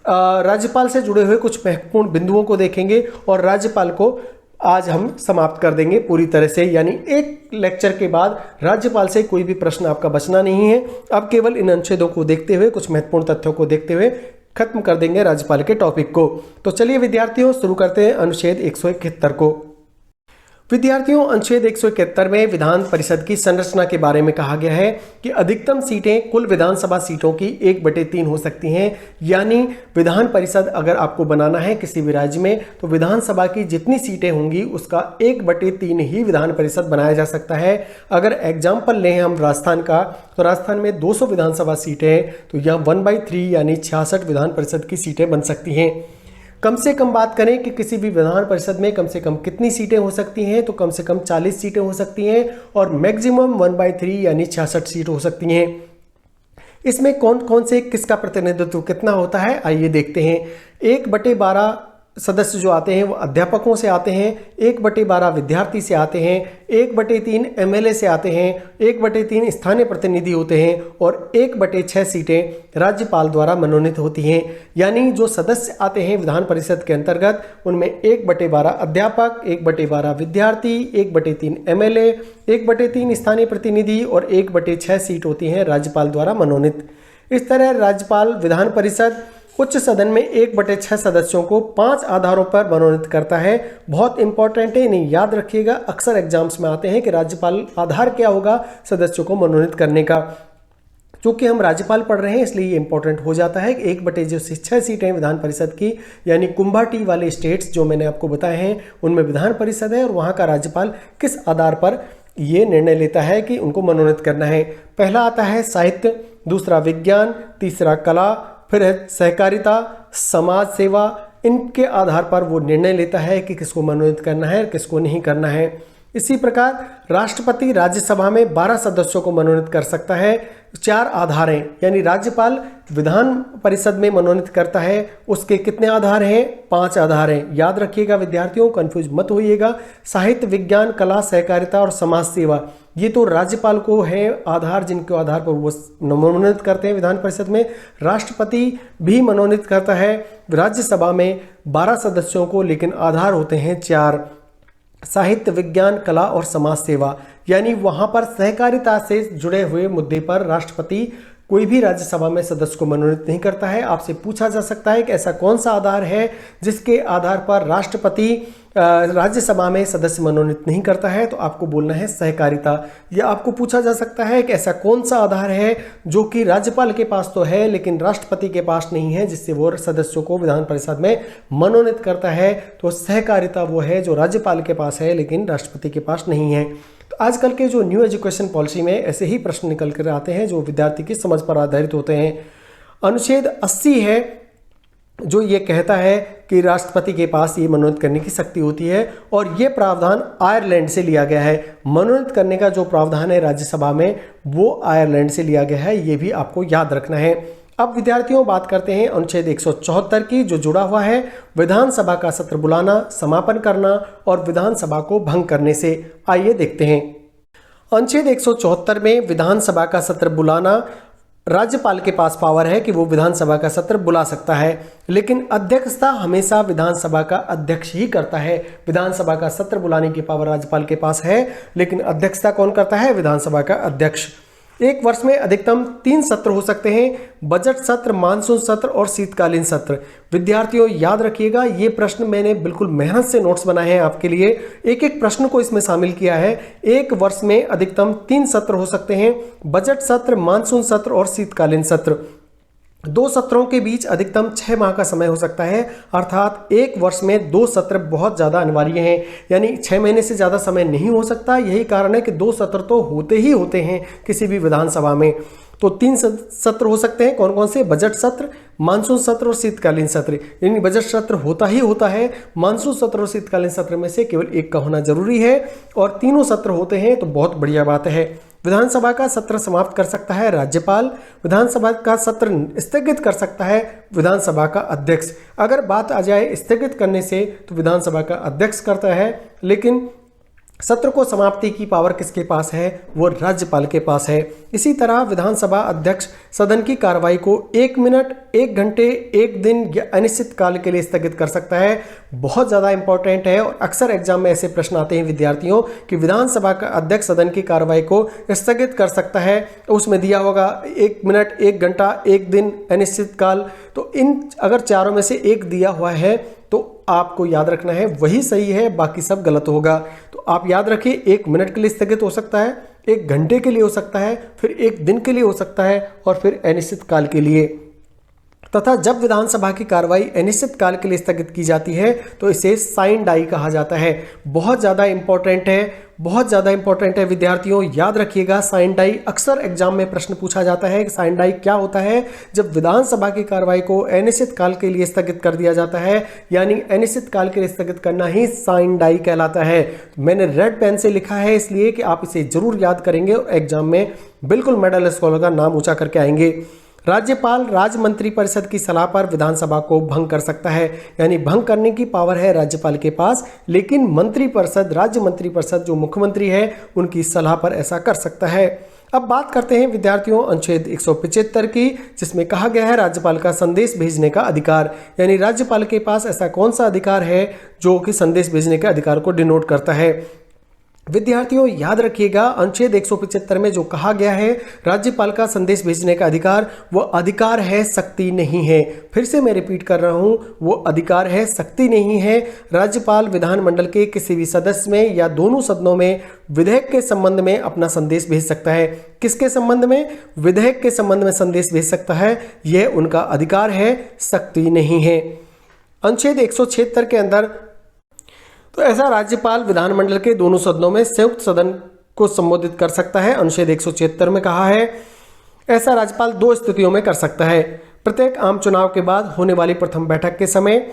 राज्यपाल से जुड़े हुए कुछ महत्वपूर्ण बिंदुओं को देखेंगे और राज्यपाल को आज हम समाप्त कर देंगे पूरी तरह से। यानी एक लेक्चर के बाद राज्यपाल से कोई भी प्रश्न आपका बचना नहीं है। अब केवल इन अनुच्छेदों को देखते हुए, कुछ महत्वपूर्ण तथ्यों को देखते हुए खत्म कर देंगे राज्यपाल के टॉपिक को। तो चलिए विद्यार्थियों, शुरू करते हैं अनुच्छेद 171 को। विद्यार्थियों, अनुच्छेद 171 में विधान परिषद की संरचना के बारे में कहा गया है कि अधिकतम सीटें कुल विधानसभा सीटों की 1/3 हो सकती हैं। यानी विधान परिषद अगर आपको बनाना है किसी भी राज्य में तो विधानसभा की जितनी सीटें होंगी उसका 1/3 ही विधान परिषद बनाया जा सकता है। अगर एग्जाम्पल लें हम राजस्थान का, तो राजस्थान में 200 विधानसभा सीटें हैं, तो यहाँ 1/3 यानी 66 विधान परिषद की सीटें बन सकती हैं। कम से कम बात करें कि किसी भी विधान परिषद में कम से कम कितनी सीटें हो सकती हैं, तो कम से कम 40 सीटें हो सकती हैं और मैक्सिमम 1/3 यानी 66 सीट हो सकती हैं। इसमें कौन कौन से किसका प्रतिनिधित्व कितना होता है, आइए देखते हैं। 1/12 सदस्य जो आते हैं वो अध्यापकों से आते हैं, 1/12 विद्यार्थी से आते हैं, 1/3 MLA से आते हैं, 1/3 स्थानीय प्रतिनिधि होते हैं और 1/6 सीटें राज्यपाल द्वारा मनोनीत होती हैं। यानी जो सदस्य आते हैं विधान परिषद के अंतर्गत उनमें 1/12 अध्यापक, 1/12 विद्यार्थी, 1/3 MLA, 1/3 स्थानीय प्रतिनिधि और 1/6 सीट होती हैं राज्यपाल द्वारा मनोनीत। इस तरह राज्यपाल विधान परिषद उच्च सदन में 1/6 सदस्यों को 5 आधारों पर मनोनीत करता है। बहुत इंपॉर्टेंट है, इन्हें याद रखिएगा। अक्सर एग्जाम्स में आते हैं कि राज्यपाल आधार क्या होगा सदस्यों को मनोनीत करने का। चूंकि हम राज्यपाल पढ़ रहे हैं इसलिए ये इंपॉर्टेंट हो जाता है कि 1/6 सीटें विधान परिषद की, यानी कुंभाटी वाले स्टेट्स जो मैंने आपको बताए हैं उनमें विधान परिषद है और वहाँ का राज्यपाल किस आधार पर ये निर्णय लेता है कि उनको मनोनीत करना है। पहला आता है साहित्य, दूसरा विज्ञान, तीसरा कला, फिर है सहकारिता, समाज सेवा। इनके आधार पर वो निर्णय लेता है कि किसको मनोनीत करना है, किसको नहीं करना है। इसी प्रकार राष्ट्रपति राज्यसभा में 12 सदस्यों को मनोनीत कर सकता है। 4 आधार हैं, यानी राज्यपाल विधान परिषद में मनोनीत करता है, उसके कितने आधार हैं? 5 आधार हैं। याद रखिएगा विद्यार्थियों, कंफ्यूज मत होइएगा। साहित्य, विज्ञान, कला, सहकारिता और समाज सेवा, ये तो राज्यपाल को है आधार जिनके आधार पर वो मनोनीत करते हैं विधान परिषद में। राष्ट्रपति भी मनोनीत करता है राज्यसभा में 12 सदस्यों को, लेकिन आधार होते हैं 4, साहित्य, विज्ञान, कला और समाज सेवा। यानी वहां पर सहकारिता से जुड़े हुए मुद्दे पर राष्ट्रपति कोई भी राज्यसभा में सदस्य को मनोनीत नहीं करता है। आपसे पूछा जा सकता है कि ऐसा कौन सा आधार है जिसके आधार पर राष्ट्रपति राज्यसभा में सदस्य मनोनीत नहीं करता है, तो आपको बोलना है सहकारिता। या आपको पूछा जा सकता है कि ऐसा कौन सा आधार है जो कि राज्यपाल के पास तो है लेकिन राष्ट्रपति के पास नहीं है, जिससे वो सदस्यों को विधान परिषद में मनोनीत करता है, तो सहकारिता वो है जो राज्यपाल के पास है लेकिन राष्ट्रपति के पास नहीं है। तो आजकल के जो न्यू एजुकेशन पॉलिसी में ऐसे ही प्रश्न निकल कर आते हैं जो विद्यार्थी की समझ पर आधारित होते हैं। अनुच्छेद 80 है जो ये कहता है कि राष्ट्रपति के पास ये मनोनीत करने की शक्ति होती है और ये प्रावधान आयरलैंड से लिया गया है। मनोनीत करने का जो प्रावधान है राज्यसभा में वो आयरलैंड से लिया गया है, ये भी आपको याद रखना है। अब विद्यार्थियों बात करते हैं अनुच्छेद 174 की, जो जुड़ा हुआ है विधानसभा का सत्र बुलाना, समापन करना और विधानसभा को भंग करने से। आइए देखते हैं। अनुच्छेद 174 में विधानसभा का सत्र बुलाना, राज्यपाल के पास पावर है कि वो विधानसभा का सत्र बुला सकता है, लेकिन अध्यक्षता हमेशा विधानसभा का अध्यक्ष ही करता है। विधानसभा का सत्र बुलाने की पावर राज्यपाल के पास है, लेकिन अध्यक्षता कौन करता है? विधानसभा का अध्यक्ष। एक वर्ष में अधिकतम 3 सत्र हो सकते हैं, बजट सत्र, मानसून सत्र और शीतकालीन सत्र। विद्यार्थियों याद रखिएगा, ये प्रश्न मैंने बिल्कुल मेहनत से नोट्स बनाए हैं आपके लिए, एक एक प्रश्न को इसमें शामिल किया है। एक वर्ष में अधिकतम 3 सत्र हो सकते हैं, बजट सत्र, मानसून सत्र और शीतकालीन सत्र। 2 सत्रों के बीच अधिकतम 6 माह का समय हो सकता है, अर्थात एक वर्ष में 2 सत्र बहुत ज़्यादा अनिवार्य हैं, यानी 6 महीने से ज़्यादा समय नहीं हो सकता। यही कारण है कि 2 सत्र तो होते ही होते हैं किसी भी विधानसभा में। तो 3 सत्र हो सकते हैं, कौन कौन से? बजट सत्र, मानसून सत्र और शीतकालीन सत्र। यानी बजट सत्र होता ही होता है, मानसून सत्र और शीतकालीन सत्र में से केवल एक का होना जरूरी है, और तीनों सत्र होते हैं तो बहुत बढ़िया बात है। विधानसभा का सत्र समाप्त कर सकता है राज्यपाल, विधानसभा का सत्र स्थगित कर सकता है विधानसभा का अध्यक्ष। अगर बात आ जाए स्थगित करने से तो विधानसभा का अध्यक्ष करता है, लेकिन सत्र को समाप्ति की पावर किसके पास है? वो राज्यपाल के पास है। इसी तरह विधानसभा अध्यक्ष सदन की कार्रवाई को 1 मिनट, 1 घंटे, 1 दिन या अनिश्चित काल के लिए स्थगित कर सकता है। बहुत ज़्यादा इंपॉर्टेंट है और अक्सर एग्जाम में ऐसे प्रश्न आते हैं विद्यार्थियों कि विधानसभा का अध्यक्ष सदन की कार्रवाई को स्थगित कर सकता है, तो उसमें दिया होगा 1 मिनट, 1 घंटा, 1 दिन, अनिश्चित काल। तो इन अगर चारों में से एक दिया हुआ है तो आपको याद रखना है वही सही है, बाकी सब गलत होगा। तो आप याद रखिए, 1 मिनट के लिए स्थगित हो सकता है, 1 घंटे के लिए हो सकता है, फिर 1 दिन के लिए हो सकता है और फिर अनिश्चित काल के लिए। तथा जब विधानसभा की कार्रवाई अनिश्चित काल के लिए स्थगित की जाती है तो इसे साइन डाई कहा जाता है। बहुत ज़्यादा इंपॉर्टेंट है, बहुत ज़्यादा इंपॉर्टेंट है विद्यार्थियों, याद रखिएगा। साइन डाई अक्सर एग्जाम में प्रश्न पूछा जाता है कि साइन डाई क्या होता है? जब विधानसभा की कार्रवाई को अनिश्चित काल के लिए स्थगित कर दिया जाता है, यानी अनिश्चित काल के लिए स्थगित करना ही साइन डाई कहलाता है। मैंने रेड पेन से लिखा है इसलिए कि आप इसे जरूर याद करेंगे और एग्जाम में बिल्कुल मेडल स्कॉलर का नाम ऊंचा करके आएंगे। राज्यपाल राज्य मंत्रिपरिषद की सलाह पर विधानसभा को भंग कर सकता है, यानी भंग करने की पावर है राज्यपाल के पास, लेकिन मंत्रिपरिषद, राज्य मंत्रिपरिषद जो मुख्यमंत्री है उनकी सलाह पर ऐसा कर सकता है। अब बात करते हैं विद्यार्थियों अनुच्छेद 175 की, जिसमें कहा गया है राज्यपाल का संदेश भेजने का अधिकार, यानी राज्यपाल के पास ऐसा कौन सा अधिकार है जो कि संदेश भेजने के अधिकार को डिनोट करता है। विद्यार्थियों याद रखिएगा, अनुच्छेद 175 में जो कहा गया है राज्यपाल का संदेश भेजने का अधिकार, वो अधिकार है, शक्ति नहीं है। फिर से मैं रिपीट कर रहा हूं, वो अधिकार है, शक्ति नहीं है। राज्यपाल विधानमंडल के किसी भी सदस्य में या दोनों सदनों में विधेयक के संबंध में अपना संदेश भेज सकता है। किसके संबंध में? विधेयक के संबंध में संदेश भेज सकता है, यह उनका अधिकार है, शक्ति नहीं है। अनुच्छेद 176 के अंदर तो ऐसा राज्यपाल विधानमंडल के दोनों सदनों में संयुक्त सदन को संबोधित कर सकता है। अनुच्छेद 176 में कहा है ऐसा राज्यपाल 2 स्थितियों में कर सकता है। प्रत्येक आम चुनाव के बाद होने वाली प्रथम बैठक के समय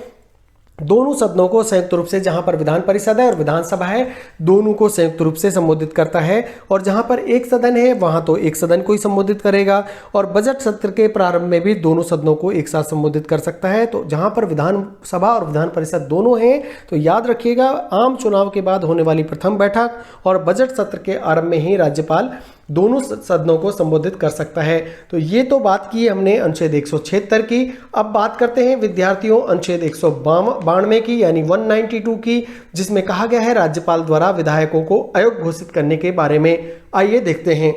दोनों सदनों को संयुक्त रूप से, जहां पर विधान परिषद है और विधानसभा है, दोनों को संयुक्त रूप से संबोधित करता है। और जहां पर एक सदन है वहां तो एक सदन को ही संबोधित करेगा। और बजट सत्र के प्रारंभ में भी दोनों सदनों को एक साथ संबोधित कर सकता है। तो जहां पर विधानसभा और विधान परिषद दोनों हैं तो याद रखिएगा, आम चुनाव के बाद होने वाली प्रथम बैठक और बजट सत्र के आरंभ में ही राज्यपाल दोनों सदनों को संबोधित कर सकता है। तो ये तो बात की हमने अनुच्छेद 176 की। अब बात करते हैं विद्यार्थियों अनुच्छेद 192 की, यानी 192 की, जिसमें कहा गया है राज्यपाल द्वारा विधायकों को अयोग्य घोषित करने के बारे में। आइए देखते हैं।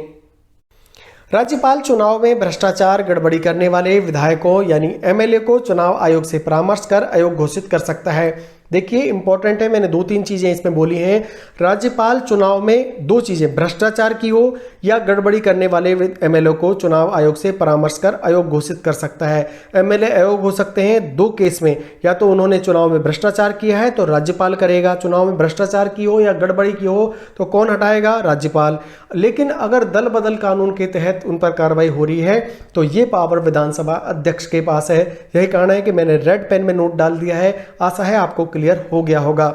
राज्यपाल चुनाव में भ्रष्टाचार, गड़बड़ी करने वाले विधायकों यानी एमएलए को चुनाव आयोग से परामर्श कर अयोग्य घोषित कर सकता है। देखिए इंपॉर्टेंट है, मैंने 2-3 चीजें इसमें बोली हैं। राज्यपाल चुनाव में 2 चीजें, भ्रष्टाचार की हो या गड़बड़ी करने वाले एमएलए को चुनाव आयोग से परामर्श कर अयोग्य घोषित कर सकता है। एमएलए अयोग्य हो सकते हैं 2 केस में, या तो उन्होंने चुनाव में भ्रष्टाचार किया है तो राज्यपाल करेगा, चुनाव में भ्रष्टाचार की हो या गड़बड़ी की हो तो कौन हटाएगा? राज्यपाल। लेकिन अगर दल बदल कानून के तहत उन पर कार्रवाई हो रही है तो ये पावर विधानसभा अध्यक्ष के पास है। यही कारण है कि मैंने रेड पेन में नोट डाल दिया है, आशा है आपको क्लियर हो गया होगा।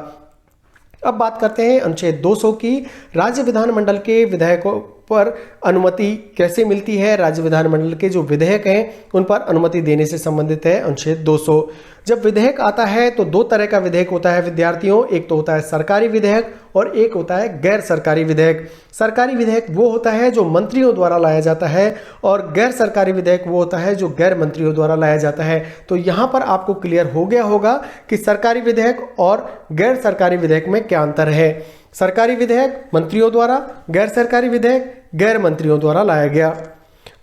अब बात करते हैं अनुच्छेद 200 की। राज्य विधानमंडल के विधायकों पर अनुमति कैसे मिलती है? राज्य विधानमंडल के जो विधेयक हैं उन पर अनुमति देने से संबंधित है अनुच्छेद 200। जब विधेयक आता है तो 2 तरह का विधेयक होता है विद्यार्थियों, एक तो होता है सरकारी विधेयक और एक होता है गैर सरकारी विधेयक। सरकारी विधेयक वो होता है जो मंत्रियों द्वारा लाया जाता है और गैर सरकारी विधेयक वो होता है जो गैर मंत्रियों द्वारा लाया जाता है। तो यहाँ पर आपको क्लियर हो गया होगा कि सरकारी विधेयक और गैर सरकारी विधेयक में क्या अंतर है। सरकारी विधेयक मंत्रियों द्वारा, गैर सरकारी विधेयक गैर मंत्रियों द्वारा लाया गया।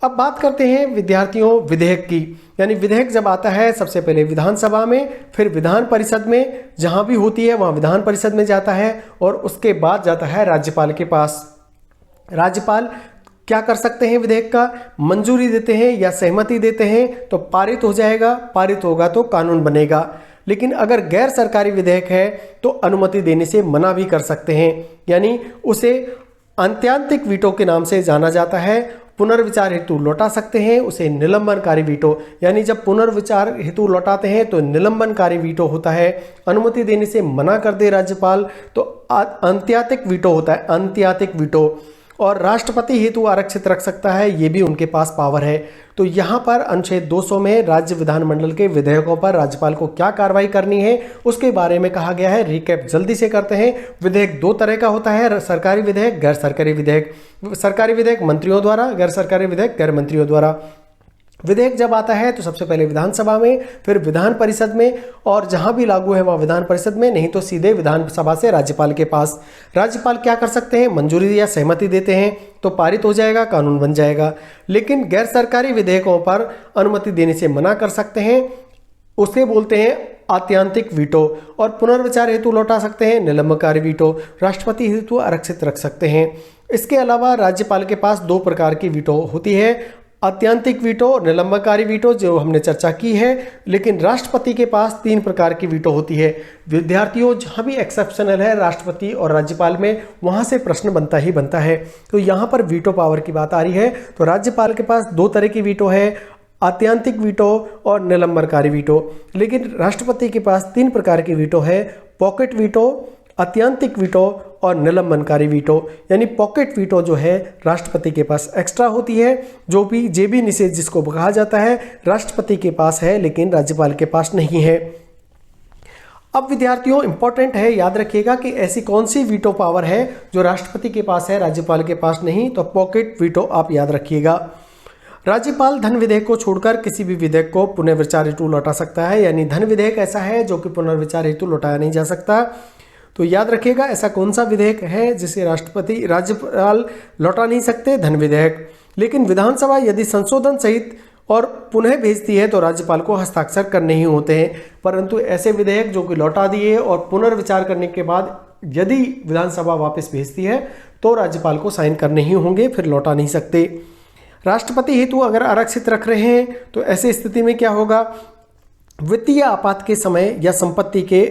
अब बात करते हैं विद्यार्थियों विधेयक की, यानी विधेयक जब आता है सबसे पहले विधानसभा में, फिर विधान परिषद में, जहां भी होती है वहां विधान परिषद में जाता है और उसके बाद जाता है राज्यपाल के पास। राज्यपाल क्या कर सकते हैं? विधेयक का मंजूरी देते हैं या सहमति देते हैं तो पारित हो जाएगा, पारित होगा तो कानून बनेगा। लेकिन अगर गैर सरकारी विधेयक है तो अनुमति देने से मना भी कर सकते हैं, यानी उसे आत्यांतिक वीटो के नाम से जाना जाता है। पुनर्विचार हेतु लौटा सकते हैं उसे निलंबनकारी वीटो, यानी जब पुनर्विचार हेतु लौटाते हैं तो निलंबनकारी वीटो होता है। अनुमति देने से मना कर दे राज्यपाल तो आत्यांतिक वीटो होता है, आत्यांतिक वीटो। और राष्ट्रपति हेतु आरक्षित रख सकता है, ये भी उनके पास पावर है। तो यहाँ पर अनुच्छेद 200 में राज्य विधानमंडल के विधेयकों पर राज्यपाल को क्या कार्रवाई करनी है उसके बारे में कहा गया है। रिकैप जल्दी से करते हैं। विधेयक दो तरह का होता है, सरकारी विधेयक, गैर सरकारी विधेयक। सरकारी विधेयक मंत्रियों द्वारा, गैर सरकारी विधेयक गैर मंत्रियों द्वारा। विधेयक जब आता है तो सबसे पहले विधानसभा में, फिर विधान परिषद में, और जहां भी लागू है वहां विधान परिषद में, नहीं तो सीधे विधानसभा से राज्यपाल के पास। राज्यपाल क्या कर सकते हैं? मंजूरी या सहमति देते हैं तो पारित हो जाएगा, कानून बन जाएगा। लेकिन गैर सरकारी विधेयकों पर अनुमति देने से मना कर सकते हैं, उसे बोलते हैं आत्यांतिक वीटो। और पुनर्विचार हेतु लौटा सकते हैं, निलंबनकारी वीटो। राष्ट्रपति हेतु आरक्षित रख सकते हैं। इसके अलावा राज्यपाल के पास दो प्रकार की वीटो होती है, आत्यांतिक वीटो और निलंबनकारी वीटो, जो हमने चर्चा की है। लेकिन राष्ट्रपति के पास तीन प्रकार की वीटो होती है। विद्यार्थियों, जहां भी एक्सेप्शनल है राष्ट्रपति और राज्यपाल में, वहां से प्रश्न बनता ही बनता है। तो यहां पर वीटो पावर की बात आ रही है। तो राज्यपाल के पास दो तरह की वीटो है, आत्यांतिक वीटो और निलंबनकारी वीटो। लेकिन राष्ट्रपति के पास तीन प्रकार की वीटो है, पॉकेट वीटो, आत्यांतिक वीटो और निलंबनकारी वीटो। यानी पॉकेट वीटो जो है राष्ट्रपति के पास एक्स्ट्रा होती है, जो भी जेबी निषेध जिसको कहा जाता है, राष्ट्रपति के पास है लेकिन राज्यपाल के पास नहीं है। अब विद्यार्थियों इंपॉर्टेंट है, याद रखिएगा कि ऐसी कौन सी वीटो पावर है जो राष्ट्रपति के पास है, राज्यपाल के पास नहीं। तो पॉकेट वीटो आप याद रखिएगा। राज्यपाल धन विधेयक को छोड़कर किसी भी विधेयक को पुनर्विचार हेतु लौटा सकता है, यानी धन विधेयक ऐसा है जो कि पुनर्विचार हेतु लौटाया नहीं जा सकता। तो याद रखिएगा ऐसा कौन सा विधेयक है जिसे राज्यपाल लौटा नहीं सकते? धन विधेयक। लेकिन विधानसभा यदि संशोधन सहित और पुनः भेजती है तो राज्यपाल को हस्ताक्षर करने ही होते हैं। परंतु ऐसे विधेयक जो कि लौटा दिए और पुनर्विचार करने के बाद यदि विधानसभा वापस भेजती है तो राज्यपाल को साइन करने ही होंगे, फिर लौटा नहीं सकते। राष्ट्रपति हेतु अगर आरक्षित रख रहे हैं तो ऐसी स्थिति में क्या होगा? वित्तीय आपात के समय या संपत्ति के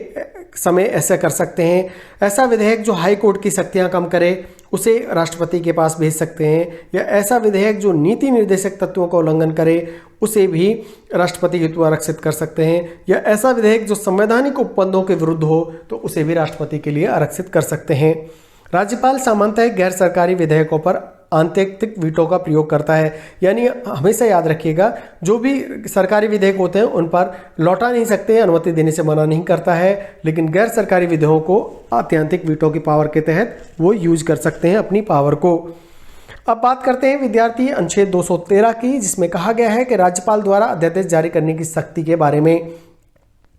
समय ऐसा कर सकते हैं। ऐसा विधेयक जो हाई कोर्ट की शक्तियां कम करे उसे राष्ट्रपति के पास भेज सकते हैं, या ऐसा विधेयक जो नीति निर्देशक तत्वों का उल्लंघन करे उसे भी राष्ट्रपति हेतु आरक्षित कर सकते हैं, या ऐसा विधेयक जो संवैधानिक उपबंधों के विरुद्ध हो तो उसे भी राष्ट्रपति के लिए आरक्षित कर सकते हैं। राज्यपाल सामान्यतः गैर सरकारी विधेयकों पर आत्यांतिक वीटो का प्रयोग करता है, यानी हमेशा याद रखिएगा जो भी सरकारी विधेयक होते हैं उन पर लौटा नहीं सकते, अनुमति देने से मना नहीं करता है। लेकिन गैर सरकारी विधेयकों को आत्यांतिक वीटो की पावर के तहत वो यूज कर सकते हैं अपनी पावर को। अब बात करते हैं विद्यार्थी अनुच्छेद 213 की, जिसमें कहा गया है कि राज्यपाल द्वारा अध्यादेश जारी करने की शक्ति के बारे में।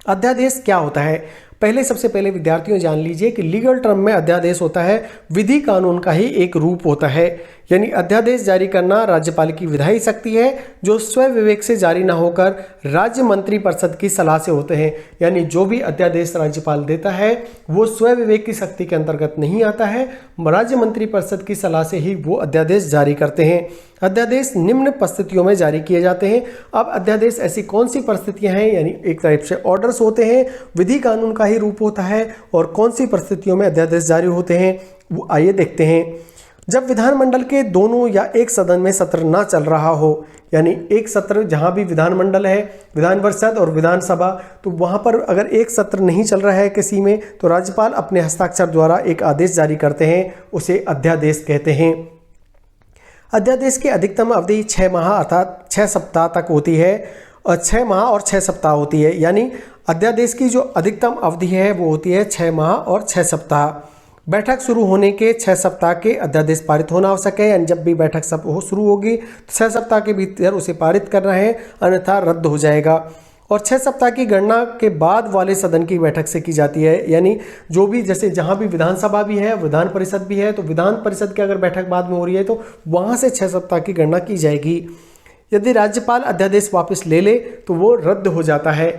अध्यादेश क्या होता है? पहले सबसे पहले विद्यार्थियों जान लीजिए कि लीगल टर्म में अध्यादेश होता है विधि कानून का ही एक रूप होता है, यानी अध्यादेश जारी करना राज्यपाल की विधायी शक्ति है जो स्वयं विवेक से जारी न होकर राज्य मंत्री परिषद की सलाह से होते हैं। यानी जो भी अध्यादेश राज्यपाल देता है वो स्वयं विवेक की शक्ति के अंतर्गत नहीं आता है, राज्य मंत्री परिषद की सलाह से ही वो अध्यादेश जारी करते हैं। अध्यादेश निम्न परिस्थितियों में जारी किए जाते हैं। अब अध्यादेश ऐसी कौन सी परिस्थितियां हैं, यानी एक टाइप से ऑर्डर्स होते हैं, विधि कानून का ही रूप होता है, और कौन सी परिस्थितियों में अध्यादेश जारी होते हैं वो आइए देखते हैं। जब विधानमंडल के दोनों या एक सदन में सत्र ना चल रहा हो, यानी एक सत्र जहां भी विधानमंडल है, विधान परिषद और विधानसभा, तो वहां पर अगर एक सत्र नहीं चल रहा है किसी में तो राज्यपाल अपने हस्ताक्षर द्वारा एक आदेश जारी करते हैं, उसे अध्यादेश कहते हैं। अध्यादेश की अधिकतम अवधि 6 माह अर्थात 6 सप्ताह तक होती है, और 6 माह और 6 सप्ताह होती है। यानी अध्यादेश की जो अधिकतम अवधि है वो होती है 6 माह और 6 सप्ताह। बैठक शुरू होने के 6 सप्ताह के अध्यादेश पारित होना आवश्यक है, यानी जब भी बैठक शुरू होगी 6 सप्ताह के भीतर उसे पारित करना है, अन्यथा रद्द हो जाएगा। और 6 सप्ताह की गणना के बाद वाले सदन की बैठक से की जाती है। यानी जो भी, जैसे जहाँ भी विधानसभा भी है, विधान परिषद भी है, तो विधान परिषद की अगर बैठक बाद में हो रही है तो वहाँ से 6 सप्ताह की गणना की जाएगी। यदि राज्यपाल अध्यादेश वापस ले ले तो वो रद्द हो जाता है।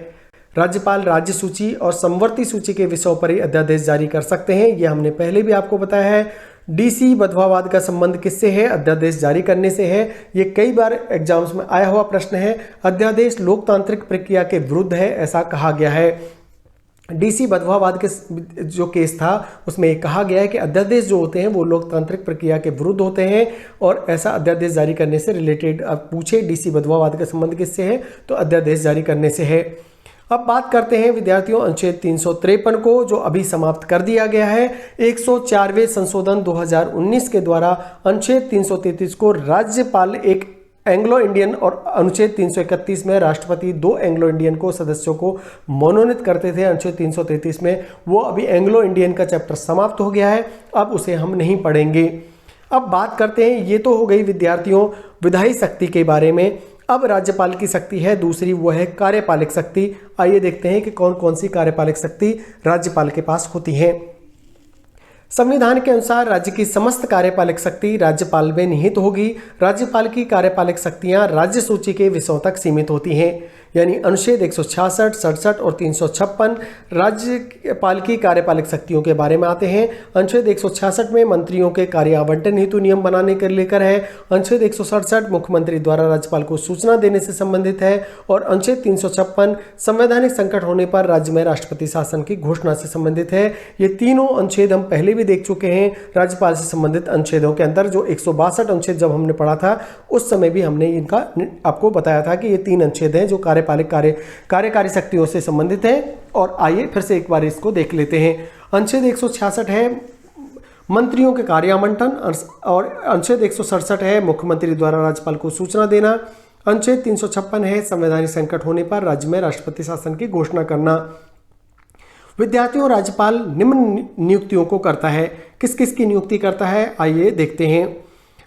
राज्यपाल राज्य सूची और समवर्ती सूची के विषयों पर ही अध्यादेश जारी कर सकते हैं, ये हमने पहले भी आपको बताया है। डीसी बंधुआवाद का संबंध किससे है? अध्यादेश जारी करने से है। ये कई बार एग्जाम्स में आया हुआ प्रश्न है। अध्यादेश लोकतांत्रिक प्रक्रिया के विरुद्ध है, ऐसा कहा गया है। डीसी बंधुआवाद के जो केस था उसमें कहा गया है कि अध्यादेश जो होते हैं वो लोकतांत्रिक प्रक्रिया के विरुद्ध होते हैं और ऐसा अध्यादेश जारी करने से रिलेटेड, अब पूछे डीसी बंधुआवाद का संबंध किससे है तो अध्यादेश जारी करने से है। अब बात करते हैं विद्यार्थियों अनुच्छेद 353 को, जो अभी समाप्त कर दिया गया है। 104वें संशोधन 2019 के द्वारा अनुच्छेद 333 को राज्यपाल एक एंग्लो इंडियन और अनुच्छेद 331 में राष्ट्रपति 2 एंग्लो इंडियन को सदस्यों को मनोनीत करते थे। अनुच्छेद 333 में वो अभी एंग्लो इंडियन का चैप्टर समाप्त हो गया है, अब उसे हम नहीं पढ़ेंगे। अब बात करते हैं, ये तो हो गई विद्यार्थियों विधायी शक्ति के बारे में। अब राज्यपाल की शक्ति है दूसरी, वो है कार्यपालिक शक्ति। आइए देखते हैं कि कौन कौन सी कार्यपालिक शक्ति राज्यपाल के पास होती है। संविधान के अनुसार राज्य की समस्त कार्यपालिक शक्ति राज्यपाल में निहित होगी। राज्यपाल की कार्यपालिक शक्तियां राज्य सूची के विषयों तक सीमित होती हैं। यानी अनुच्छेद 166, 67 और 356 राज्यपाल की कार्यपालिक शक्तियों के बारे में आते हैं। अनुच्छेद 166 में मंत्रियों के कार्य आवंटन हेतु नियम बनाने के लेकर है। अनुच्छेद 167 मुख्यमंत्री द्वारा राज्यपाल को सूचना देने से संबंधित है और अनुच्छेद 356 संवैधानिक संकट होने पर राज्य में राष्ट्रपति शासन की घोषणा से संबंधित है। ये तीनों अनुच्छेद हम पहले भी देख चुके हैं राज्यपाल से संबंधित अनुच्छेदों के अंदर। जो 162 अनुच्छेद जब हमने पढ़ा था उस समय भी हमने इनका आपको बताया था कि ये 3 अनुच्छेद हैं जो कार्यकारी शक्तियों से संबंधित है। और आइए फिर से एक बार इसको देख लेते हैं। अनुच्छेद 166 है मंत्रियों के कार्य आवंटन और अनुच्छेद 167 है मुख्यमंत्री द्वारा राज्यपाल को सूचना देना। अनुच्छेद 356 है संवैधानिक संकट होने पर राज्य में राष्ट्रपति शासन की घोषणा करना। विद्यार्थियों, राज्यपाल निम्न नियुक्तियों को करता है। किस किस की नियुक्ति करता है आइए देखते हैं।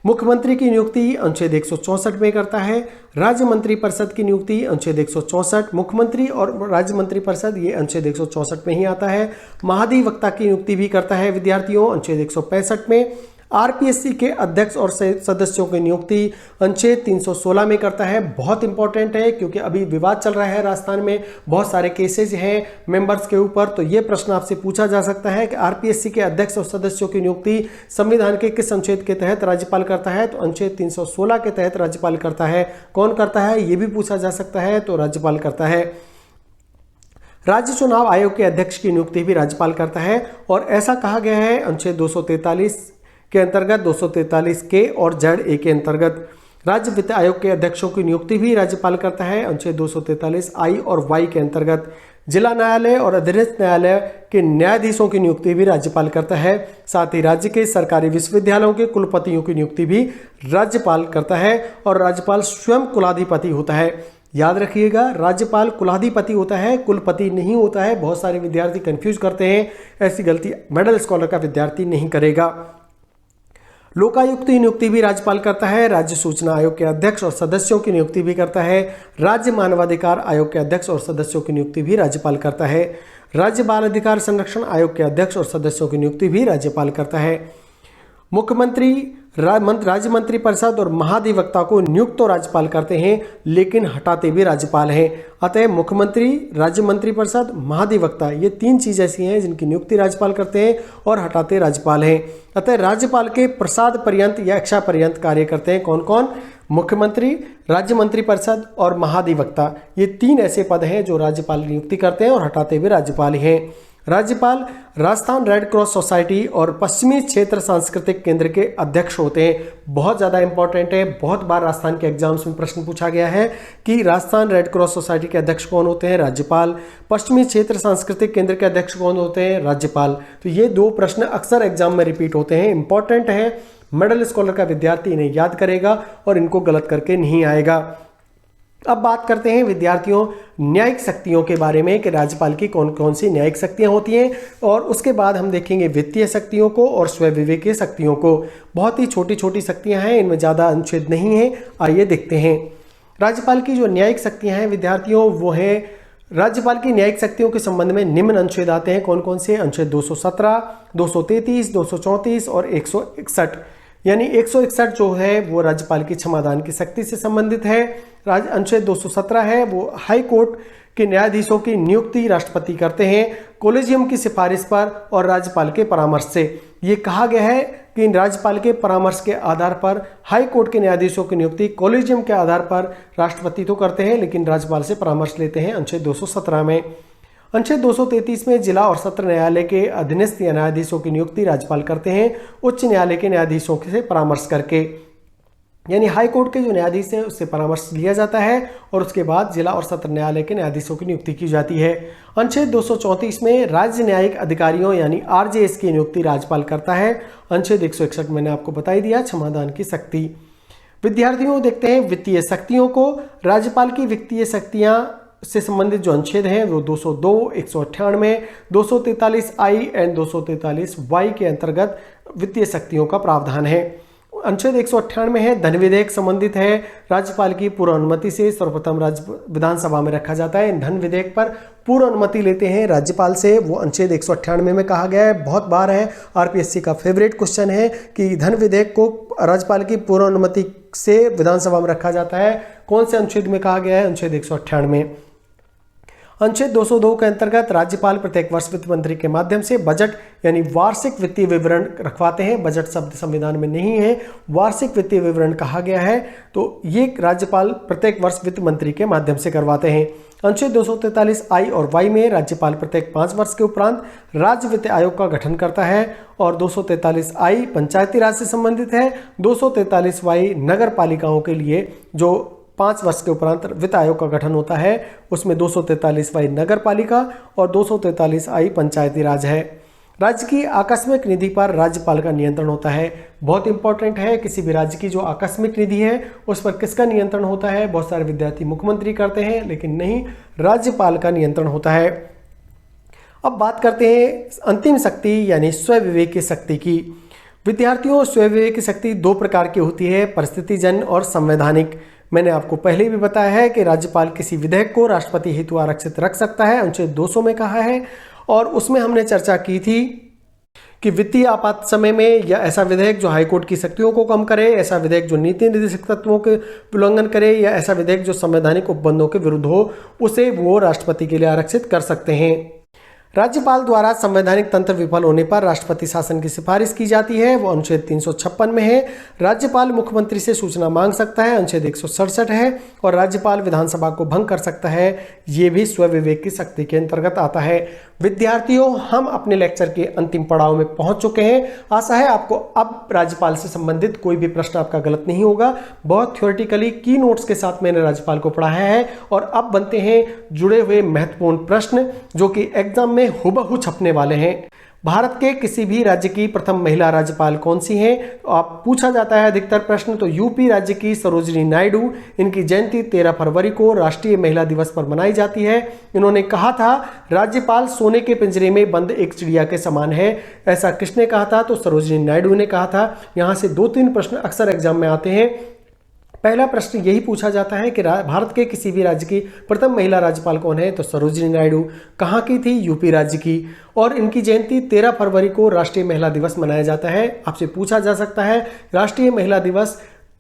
मुख्यमंत्री की नियुक्ति अनुच्छेद 164 में करता है। राज्य मंत्री परिषद की नियुक्ति अनुच्छेद 164, मुख्यमंत्री और राज्य मंत्री परिषद ये अनुच्छेद 164 में ही आता है। महाधिवक्ता की नियुक्ति भी करता है विद्यार्थियों अनुच्छेद 165 में। आरपीएससी के अध्यक्ष और सदस्यों की नियुक्ति अनुच्छेद 316 में करता है। बहुत इंपॉर्टेंट है क्योंकि अभी विवाद चल रहा है राजस्थान में, बहुत सारे केसेज हैं मेंबर्स के ऊपर, तो ये प्रश्न आपसे पूछा जा सकता है कि आरपीएससी के अध्यक्ष और सदस्यों की नियुक्ति संविधान के किस अनुच्छेद के तहत राज्यपाल करता है, तो अनुच्छेद 316 के तहत राज्यपाल करता है। कौन करता है ये भी पूछा जा सकता है, तो राज्यपाल करता है। राज्य चुनाव आयोग के अध्यक्ष की नियुक्ति भी राज्यपाल करता है और ऐसा कहा गया है अनुच्छेद 243 के अंतर्गत, 243 के और जेड ए के अंतर्गत। राज्य वित्त आयोग के अध्यक्षों की नियुक्ति भी राज्यपाल करता है अनुच्छेद 243 आई और वाई के अंतर्गत। जिला न्यायालय और अधीनस्थ न्यायालय के न्यायाधीशों की नियुक्ति भी राज्यपाल करता है। साथ ही राज्य के सरकारी विश्वविद्यालयों के कुलपतियों की नियुक्ति भी राज्यपाल करता है और राज्यपाल स्वयं कुलाधिपति होता है। याद रखिएगा, राज्यपाल कुलाधिपति होता है, कुलपति नहीं होता है। बहुत सारे विद्यार्थी कंफ्यूज करते हैं, ऐसी गलती मिडिल स्कॉलर का विद्यार्थी नहीं करेगा। लोकायुक्त की नियुक्ति भी राज्यपाल करता है। राज्य सूचना आयोग के अध्यक्ष और सदस्यों की नियुक्ति भी करता है। राज्य मानवाधिकार आयोग के अध्यक्ष और सदस्यों की नियुक्ति भी राज्यपाल करता है। राज्य बाल अधिकार संरक्षण आयोग के अध्यक्ष और सदस्यों की नियुक्ति भी राज्यपाल करता है। मुख्यमंत्री, राज्य मंत्री परिषद और महाधिवक्ता को नियुक्त तो राज्यपाल करते हैं लेकिन हटाते भी राज्यपाल हैं। अतः मुख्यमंत्री, राज्य मंत्री परिषद, महाधिवक्ता ये 3 चीज़ ऐसी हैं जिनकी नियुक्ति राज्यपाल करते हैं और हटाते राज्यपाल हैं। अतः राज्यपाल के प्रसाद पर्यंत या इच्छा पर्यंत कार्य करते हैं कौन कौन? मुख्यमंत्री, राज्य मंत्री परिषद और महाधिवक्ता। ये 3 ऐसे पद हैं जो राज्यपाल नियुक्ति करते हैं और हटाते भी राज्यपाल हैं। राज्यपाल राजस्थान रेड क्रॉस सोसाइटी और पश्चिमी क्षेत्र सांस्कृतिक केंद्र के अध्यक्ष होते हैं। बहुत ज़्यादा इंपॉर्टेंट है, बहुत बार राजस्थान के एग्जाम्स में प्रश्न पूछा गया है कि राजस्थान रेड क्रॉस सोसाइटी के अध्यक्ष कौन होते हैं? राज्यपाल। पश्चिमी क्षेत्र सांस्कृतिक केंद्र के अध्यक्ष कौन होते हैं? राज्यपाल। तो ये 2 प्रश्न अक्सर एग्जाम में रिपीट होते हैं, इंपॉर्टेंट है। मिडिल स्कॉलर का विद्यार्थी इन्हें याद करेगा और इनको गलत करके नहीं आएगा। अब बात करते हैं विद्यार्थियों न्यायिक शक्तियों के बारे में कि राज्यपाल की कौन कौन सी न्यायिक शक्तियां होती हैं, और उसके बाद हम देखेंगे वित्तीय शक्तियों को और स्वविवेकीय शक्तियों को। बहुत ही छोटी छोटी शक्तियां हैं, इनमें ज़्यादा अनुच्छेद नहीं है। आइए देखते हैं। राज्यपाल की जो न्यायिक शक्तियां हैं विद्यार्थियों वो है, राज्यपाल की न्यायिक शक्तियों के संबंध में निम्न अनुच्छेद आते हैं। कौन कौन से? अनुच्छेद 217, 233, 234 और 161। यानी 161 जो है वो राज्यपाल की क्षमादान की शक्ति से संबंधित है। अनुच्छेद 217 है वो हाई कोर्ट के न्यायाधीशों की नियुक्ति राष्ट्रपति करते हैं कोलेजियम की सिफारिश पर और राज्यपाल के परामर्श से। ये कहा गया है कि राज्यपाल के परामर्श के आधार पर हाई कोर्ट के न्यायाधीशों की नियुक्ति कोलेजियम के आधार पर राष्ट्रपति तो करते हैं लेकिन राज्यपाल से परामर्श लेते हैं अनुच्छेद 217 में। अनुच्छेद 233 में जिला और सत्र न्यायालय के अधीनस्थ या न्यायाधीशों की नियुक्ति राज्यपाल करते हैं उच्च न्यायालय के न्यायाधीशों से परामर्श करके। यानी हाई कोर्ट के जो न्यायाधीश हैं उससे परामर्श लिया जाता है और उसके बाद जिला और सत्र न्यायालय के न्यायाधीशों की नियुक्ति की जाती है। अनुच्छेद 234 में राज्य न्यायिक अधिकारियों यानी आरजेएस की नियुक्ति राज्यपाल करता है। अनुच्छेद 161 मैंने आपको बता ही दिया, क्षमादान की शक्ति। विद्यार्थियों देखते हैं वित्तीय शक्तियों को। राज्यपाल की वित्तीय शक्तियां से संबंधित जो अनुच्छेद हैं वो 202, 198, 243I एंड 243Y के अंतर्गत वित्तीय शक्तियों का प्रावधान है। अनुच्छेद 198 है धन विधेयक संबंधित है। राज्यपाल की पूर्व अनुमति से सर्वप्रथम राज्य विधानसभा में रखा जाता है। धन विधेयक पर पूर्व अनुमति लेते हैं राज्यपाल से, वो अनुच्छेद 198 में कहा गया है। बहुत बार है, आरपीएससी का फेवरेट क्वेश्चन है कि धन विधेयक को राज्यपाल की पूर्व अनुमति से विधानसभा में रखा जाता है। कौन से अनुच्छेद में कहा गया है? अनुच्छेद 198। अनुच्छेद 202 के अंतर्गत राज्यपाल प्रत्येक वर्ष वित्त मंत्री के माध्यम से बजट यानी वार्षिक वित्तीय विवरण रखवाते हैं। बजट शब्द संविधान में नहीं है, वार्षिक वित्तीय विवरण कहा गया है, तो ये राज्यपाल प्रत्येक वर्ष वित्त मंत्री के माध्यम से करवाते हैं। अनुच्छेद 243I और Y में राज्यपाल प्रत्येक 5 वर्ष के उपरांत राज्य वित्त आयोग का गठन करता है और 243I पंचायती राज से संबंधित है। 243Y नगर पालिकाओं के लिए जो 5 वर्ष के उपरांत वित्त आयोग का गठन होता है, उसमें 243Y नगर पालिका और 243I पंचायती राज है। राज्य की आकस्मिक निधि पर राज्यपाल का नियंत्रण होता है। बहुत इंपॉर्टेंट है, किसी भी राज्य की जो आकस्मिक निधि है उस पर किसका नियंत्रण होता है? बहुत सारे विद्यार्थी मुख्यमंत्री करते हैं लेकिन नहीं, राज्यपाल का नियंत्रण होता है। अब बात करते हैं अंतिम शक्ति यानी स्व विवेक की शक्ति की। विद्यार्थियों, स्व विवेक की शक्ति 2 प्रकार की होती है, परिस्थितिजन्य और संवैधानिक। मैंने आपको पहले भी बताया है कि राज्यपाल किसी विधेयक को राष्ट्रपति हेतु आरक्षित रख सकता है, अनुच्छेद 200 में कहा है। और उसमें हमने चर्चा की थी कि वित्तीय आपात समय में या ऐसा विधेयक जो हाईकोर्ट की शक्तियों को कम करे, ऐसा विधेयक जो नीति निर्देशक तत्वों के उल्लंघन करे या ऐसा विधेयक जो संवैधानिक उपबंधों के विरुद्ध हो, उसे वो राष्ट्रपति के लिए आरक्षित कर सकते हैं। राज्यपाल द्वारा संवैधानिक तंत्र विफल होने पर राष्ट्रपति शासन की सिफारिश की जाती है, वो अनुच्छेद 356 में है। राज्यपाल मुख्यमंत्री से सूचना मांग सकता है, अनुच्छेद 167 है। और राज्यपाल विधानसभा को भंग कर सकता है, ये भी स्व विवेक की शक्ति के अंतर्गत आता है। विद्यार्थियों, हम अपने लेक्चर के अंतिम पड़ाव में पहुंच चुके हैं। आशा है आपको अब राज्यपाल से संबंधित कोई भी प्रश्न आपका गलत नहीं होगा। बहुत थ्योरेटिकली की नोट्स के साथ मैंने राज्यपाल को पढ़ाया है और अब बनते हैं जुड़े हुए महत्वपूर्ण प्रश्न जो कि एग्जाम में हुबहू छपने वाले हैं। भारत के किसी भी राज्य की प्रथम महिला राज्यपाल कौन सी हैं? तो आप पूछा जाता है अधिकतर प्रश्न, तो यूपी राज्य की सरोजिनी नायडू। इनकी जयंती 13 फरवरी को राष्ट्रीय महिला दिवस पर मनाई जाती है। इन्होंने कहा था राज्यपाल सोने के पिंजरे में बंद एक चिड़िया के समान है। ऐसा किसने कहा था? तो सरोजिनी नायडू ने कहा था। यहाँ से 2-3 प्रश्न अक्सर एग्जाम में आते हैं। पहला प्रश्न यही पूछा जाता है कि भारत के किसी भी राज्य की प्रथम महिला राज्यपाल कौन है? तो सरोजिनी नायडू। कहाँ की थी? यूपी राज्य की। और इनकी जयंती 13 फरवरी को राष्ट्रीय महिला दिवस मनाया जाता है। आपसे पूछा जा सकता है राष्ट्रीय महिला दिवस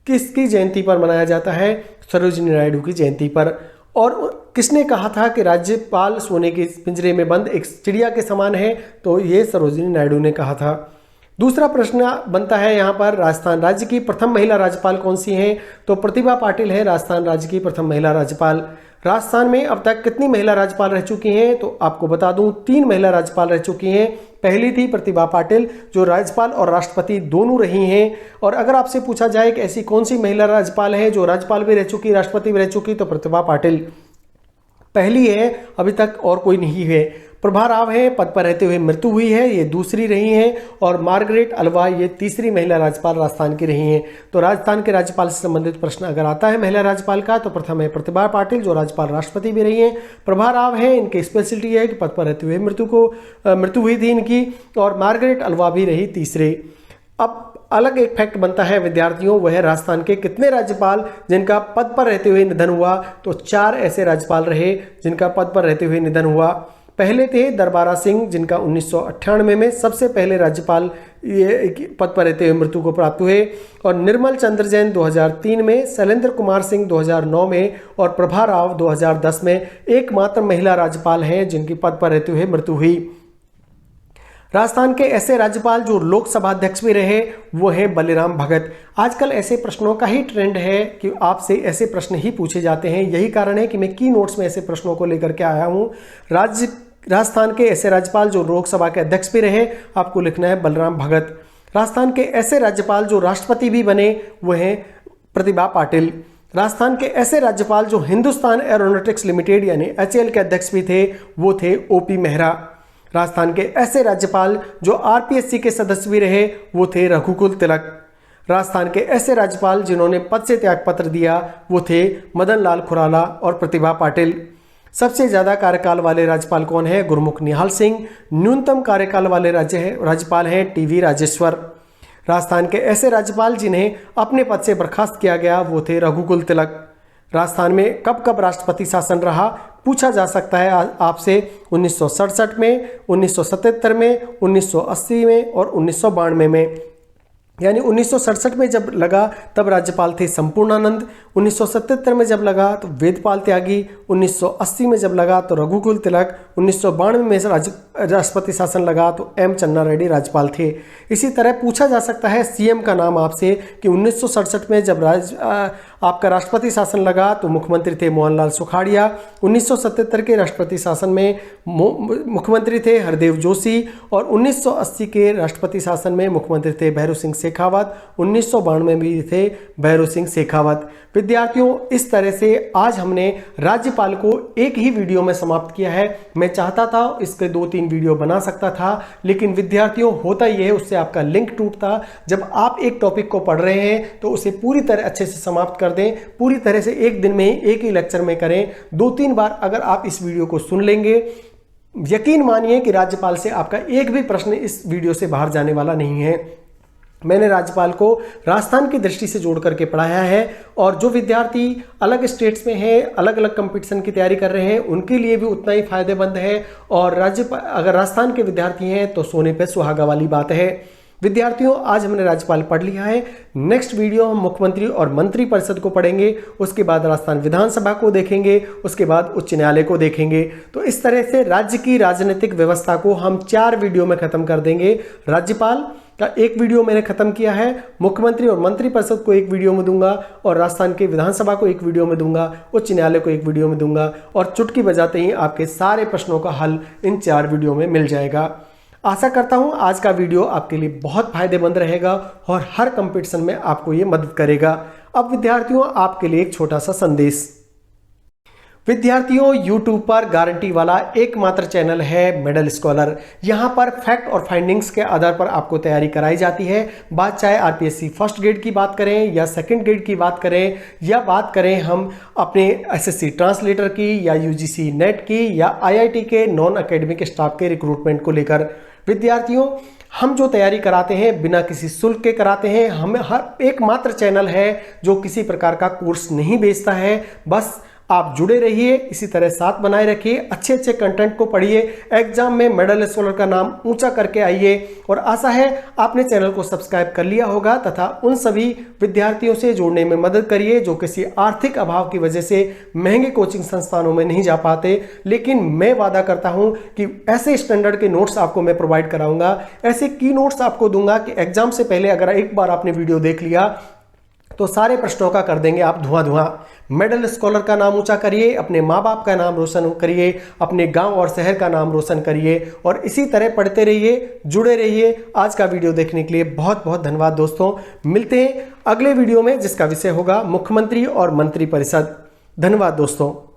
किसकी जयंती पर मनाया जाता है? सरोजिनी नायडू की जयंती पर। और किसने कहा था कि राज्यपाल सोने के पिंजरे में बंद एक चिड़िया के समान है? तो ये सरोजिनी नायडू ने कहा था। दूसरा प्रश्न बनता है यहाँ पर राजस्थान राज्य की प्रथम महिला राज्यपाल कौन सी हैं? तो प्रतिभा पाटिल है राजस्थान राज्य की प्रथम महिला राज्यपाल। राजस्थान में अब तक कितनी महिला राज्यपाल रह चुकी हैं? तो आपको बता दूं 3 महिला राज्यपाल रह चुकी हैं। पहली थी प्रतिभा पाटिल जो राज्यपाल और राष्ट्रपति दोनों रही हैं। और अगर आपसे पूछा जाए कि ऐसी कौन सी महिला राज्यपाल है जो राज्यपाल भी रह चुकी, राष्ट्रपति भी रह चुकी, तो प्रतिभा पाटिल पहली है, अभी तक और कोई नहीं है। प्रभा राव है, पद पर रहते हुए मृत्यु हुई है, ये दूसरी रही हैं। और मार्गरेट अल्वा ये तीसरी महिला राज्यपाल राजस्थान की रही हैं। तो राजस्थान के राज्यपाल से संबंधित प्रश्न अगर आता है महिला राज्यपाल का, तो प्रथम है प्रतिभा पाटिल जो राज्यपाल राष्ट्रपति भी रही हैं। प्रभा राव है, इनकी स्पेशलिटी है कि पद पर रहते हुए मृत्यु हुई थी इनकी। और मार्गरेट अल्वा भी रही तीसरे। अब अलग एक फैक्ट बनता है विद्यार्थियों, वह है राजस्थान के कितने राज्यपाल जिनका पद पर रहते हुए निधन हुआ। तो 4 ऐसे राज्यपाल रहे जिनका पद पर रहते हुए निधन हुआ। पहले थे दरबारा सिंह जिनका 1998 में सबसे पहले राज्यपाल ये पद पर रहते हुए मृत्यु को प्राप्त हुए, और निर्मल चंद्र जैन 2003 में, शैलेंद्र कुमार सिंह 2009 में और प्रभा राव 2010 में एकमात्र महिला राज्यपाल हैं जिनकी पद पर रहते हुए मृत्यु हुई। राजस्थान के ऐसे राज्यपाल जो लोकसभा अध्यक्ष भी रहे वो है बलिराम भगत। आजकल ऐसे प्रश्नों का ही ट्रेंड है कि आपसे ऐसे प्रश्न ही पूछे जाते हैं। यही कारण है कि मैं की नोट्स में ऐसे प्रश्नों को लेकर के आया हूँ। राजस्थान के ऐसे राज्यपाल जो लोकसभा के अध्यक्ष भी रहे, आपको लिखना है बलराम भगत। राजस्थान के ऐसे राज्यपाल जो राष्ट्रपति भी बने वो हैं प्रतिभा पाटिल। राजस्थान के ऐसे राज्यपाल जो हिंदुस्तान एरोनॉटिक्स लिमिटेड यानी HAL के अध्यक्ष भी थे वो थे OP मेहरा। राजस्थान के ऐसे राज्यपाल जो RPSC के सदस्य भी रहे वो थे रघुकुल तिलक। राजस्थान के ऐसे राज्यपाल जिन्होंने पद से त्यागपत्र दिया वो थे मदन लाल खुराला और प्रतिभा पाटिल। सबसे ज़्यादा कार्यकाल वाले राज्यपाल कौन है? गुरमुख निहाल सिंह। न्यूनतम कार्यकाल वाले राज्यपाल हैं TV राजेश्वर। राजस्थान के ऐसे राज्यपाल जिन्हें अपने पद से बर्खास्त किया गया वो थे रघुकुल तिलक। राजस्थान में कब कब राष्ट्रपति शासन रहा पूछा जा सकता है आपसे। 1967 में, 1977 में, 1980 में और 1992 में। यानी 1967 में जब लगा तब राज्यपाल थे संपूर्णानंद, 1977 में जब लगा तो वेदपाल त्यागी, 1980 में जब लगा तो रघुकुल तिलक, 1992 में राष्ट्रपति शासन लगा तो M चन्ना रेड्डी राज्यपाल थे। इसी तरह पूछा जा सकता है CM का नाम आपसे कि 1967 में जब आपका राष्ट्रपति शासन लगा तो मुख्यमंत्री थे मोहनलाल सुखाड़िया, 1977 के राष्ट्रपति शासन में मुख्यमंत्री थे हरदेव जोशी और 1980 के राष्ट्रपति शासन में मुख्यमंत्री थे भैरू सिंह शेखावत, 1992 में भी थे भैरू सिंह शेखावत। विद्यार्थियों, इस तरह से आज हमने राज्यपाल को एक ही वीडियो में समाप्त किया है। मैं चाहता था इसके 2-3 वीडियो बना सकता था, लेकिन विद्यार्थियों होता यह है उससे आपका लिंक टूटता। जब आप एक टॉपिक को पढ़ रहे हैं तो उसे पूरी तरह अच्छे से समाप्त कर दें, पूरी तरह से एक दिन में एक ही लेक्चर में करें। 2-3 बार अगर आप इस वीडियो को सुन लेंगे, यकीन मानिए कि राज्यपाल से आपका एक भी प्रश्न इस वीडियो से बाहर जाने वाला नहीं है। मैंने राज्यपाल को राजस्थान की दृष्टि से जोड़ करके पढ़ाया है, और जो विद्यार्थी अलग स्टेट्स में हैं, अलग अलग कंपटीशन की तैयारी कर रहे हैं, उनके लिए भी उतना ही फायदेमंद है। और अगर राजस्थान के विद्यार्थी हैं तो सोने पे सुहागा वाली बात है। विद्यार्थियों, आज हमने राज्यपाल पढ़ लिया है। नेक्स्ट वीडियो हम मुख्यमंत्री और मंत्री परिषद को पढ़ेंगे, उसके बाद राजस्थान विधानसभा को देखेंगे, उसके बाद उच्च न्यायालय को देखेंगे। तो इस तरह से राज्य की राजनीतिक व्यवस्था को हम 4 वीडियो में खत्म कर देंगे। राज्यपाल का एक वीडियो मैंने खत्म किया है, मुख्यमंत्री और मंत्री परिषद को एक वीडियो में दूंगा, और राजस्थान की विधानसभा को एक वीडियो में दूंगा, उच्च न्यायालय को एक वीडियो में दूंगा, और चुटकी बजाते ही आपके सारे प्रश्नों का हल इन 4 वीडियो में मिल जाएगा। आशा करता हूं आज का वीडियो आपके लिए बहुत फायदेमंद रहेगा और हर कंपटीशन में आपको ये मदद करेगा। अब विद्यार्थियों, आपके लिए एक छोटा सा संदेश। विद्यार्थियों, YouTube पर गारंटी वाला एकमात्र चैनल है मेडल स्कॉलर। यहाँ पर फैक्ट और फाइंडिंग्स के आधार पर आपको तैयारी कराई जाती है। बात चाहे RPSC फर्स्ट ग्रेड की बात करें या सेकंड ग्रेड की बात करें, या बात करें हम अपने SSC ट्रांसलेटर की या UGC नेट की या IIT के नॉन एकेडमिक स्टाफ के रिक्रूटमेंट को लेकर। विद्यार्थियों, हम जो तैयारी कराते हैं बिना किसी शुल्क के कराते हैं। हमें हर एकमात्र चैनल है जो किसी प्रकार का कोर्स नहीं बेचता है। बस आप जुड़े रहिए, इसी तरह साथ बनाए रखिए, अच्छे अच्छे कंटेंट को पढ़िए, एग्जाम में मेडल स्कॉलर का नाम ऊंचा करके आइए। और आशा है आपने चैनल को सब्सक्राइब कर लिया होगा तथा उन सभी विद्यार्थियों से जोड़ने में मदद करिए जो किसी आर्थिक अभाव की वजह से महंगे कोचिंग संस्थानों में नहीं जा पाते। लेकिन मैं वादा करता हूं कि ऐसे स्टैंडर्ड के नोट्स आपको मैं प्रोवाइड कराऊंगा, ऐसे की नोट्स आपको दूंगा कि एग्जाम से पहले अगर एक बार आपने वीडियो देख लिया तो सारे प्रश्नों का कर देंगे आप धुआं। मेडल स्कॉलर का नाम ऊंचा करिए, अपने माँ बाप का नाम रोशन करिए, अपने गांव और शहर का नाम रोशन करिए, और इसी तरह पढ़ते रहिए, जुड़े रहिए। आज का वीडियो देखने के लिए बहुत बहुत धन्यवाद दोस्तों। मिलते हैं अगले वीडियो में जिसका विषय होगा मुख्यमंत्री और मंत्री परिषद। धन्यवाद दोस्तों।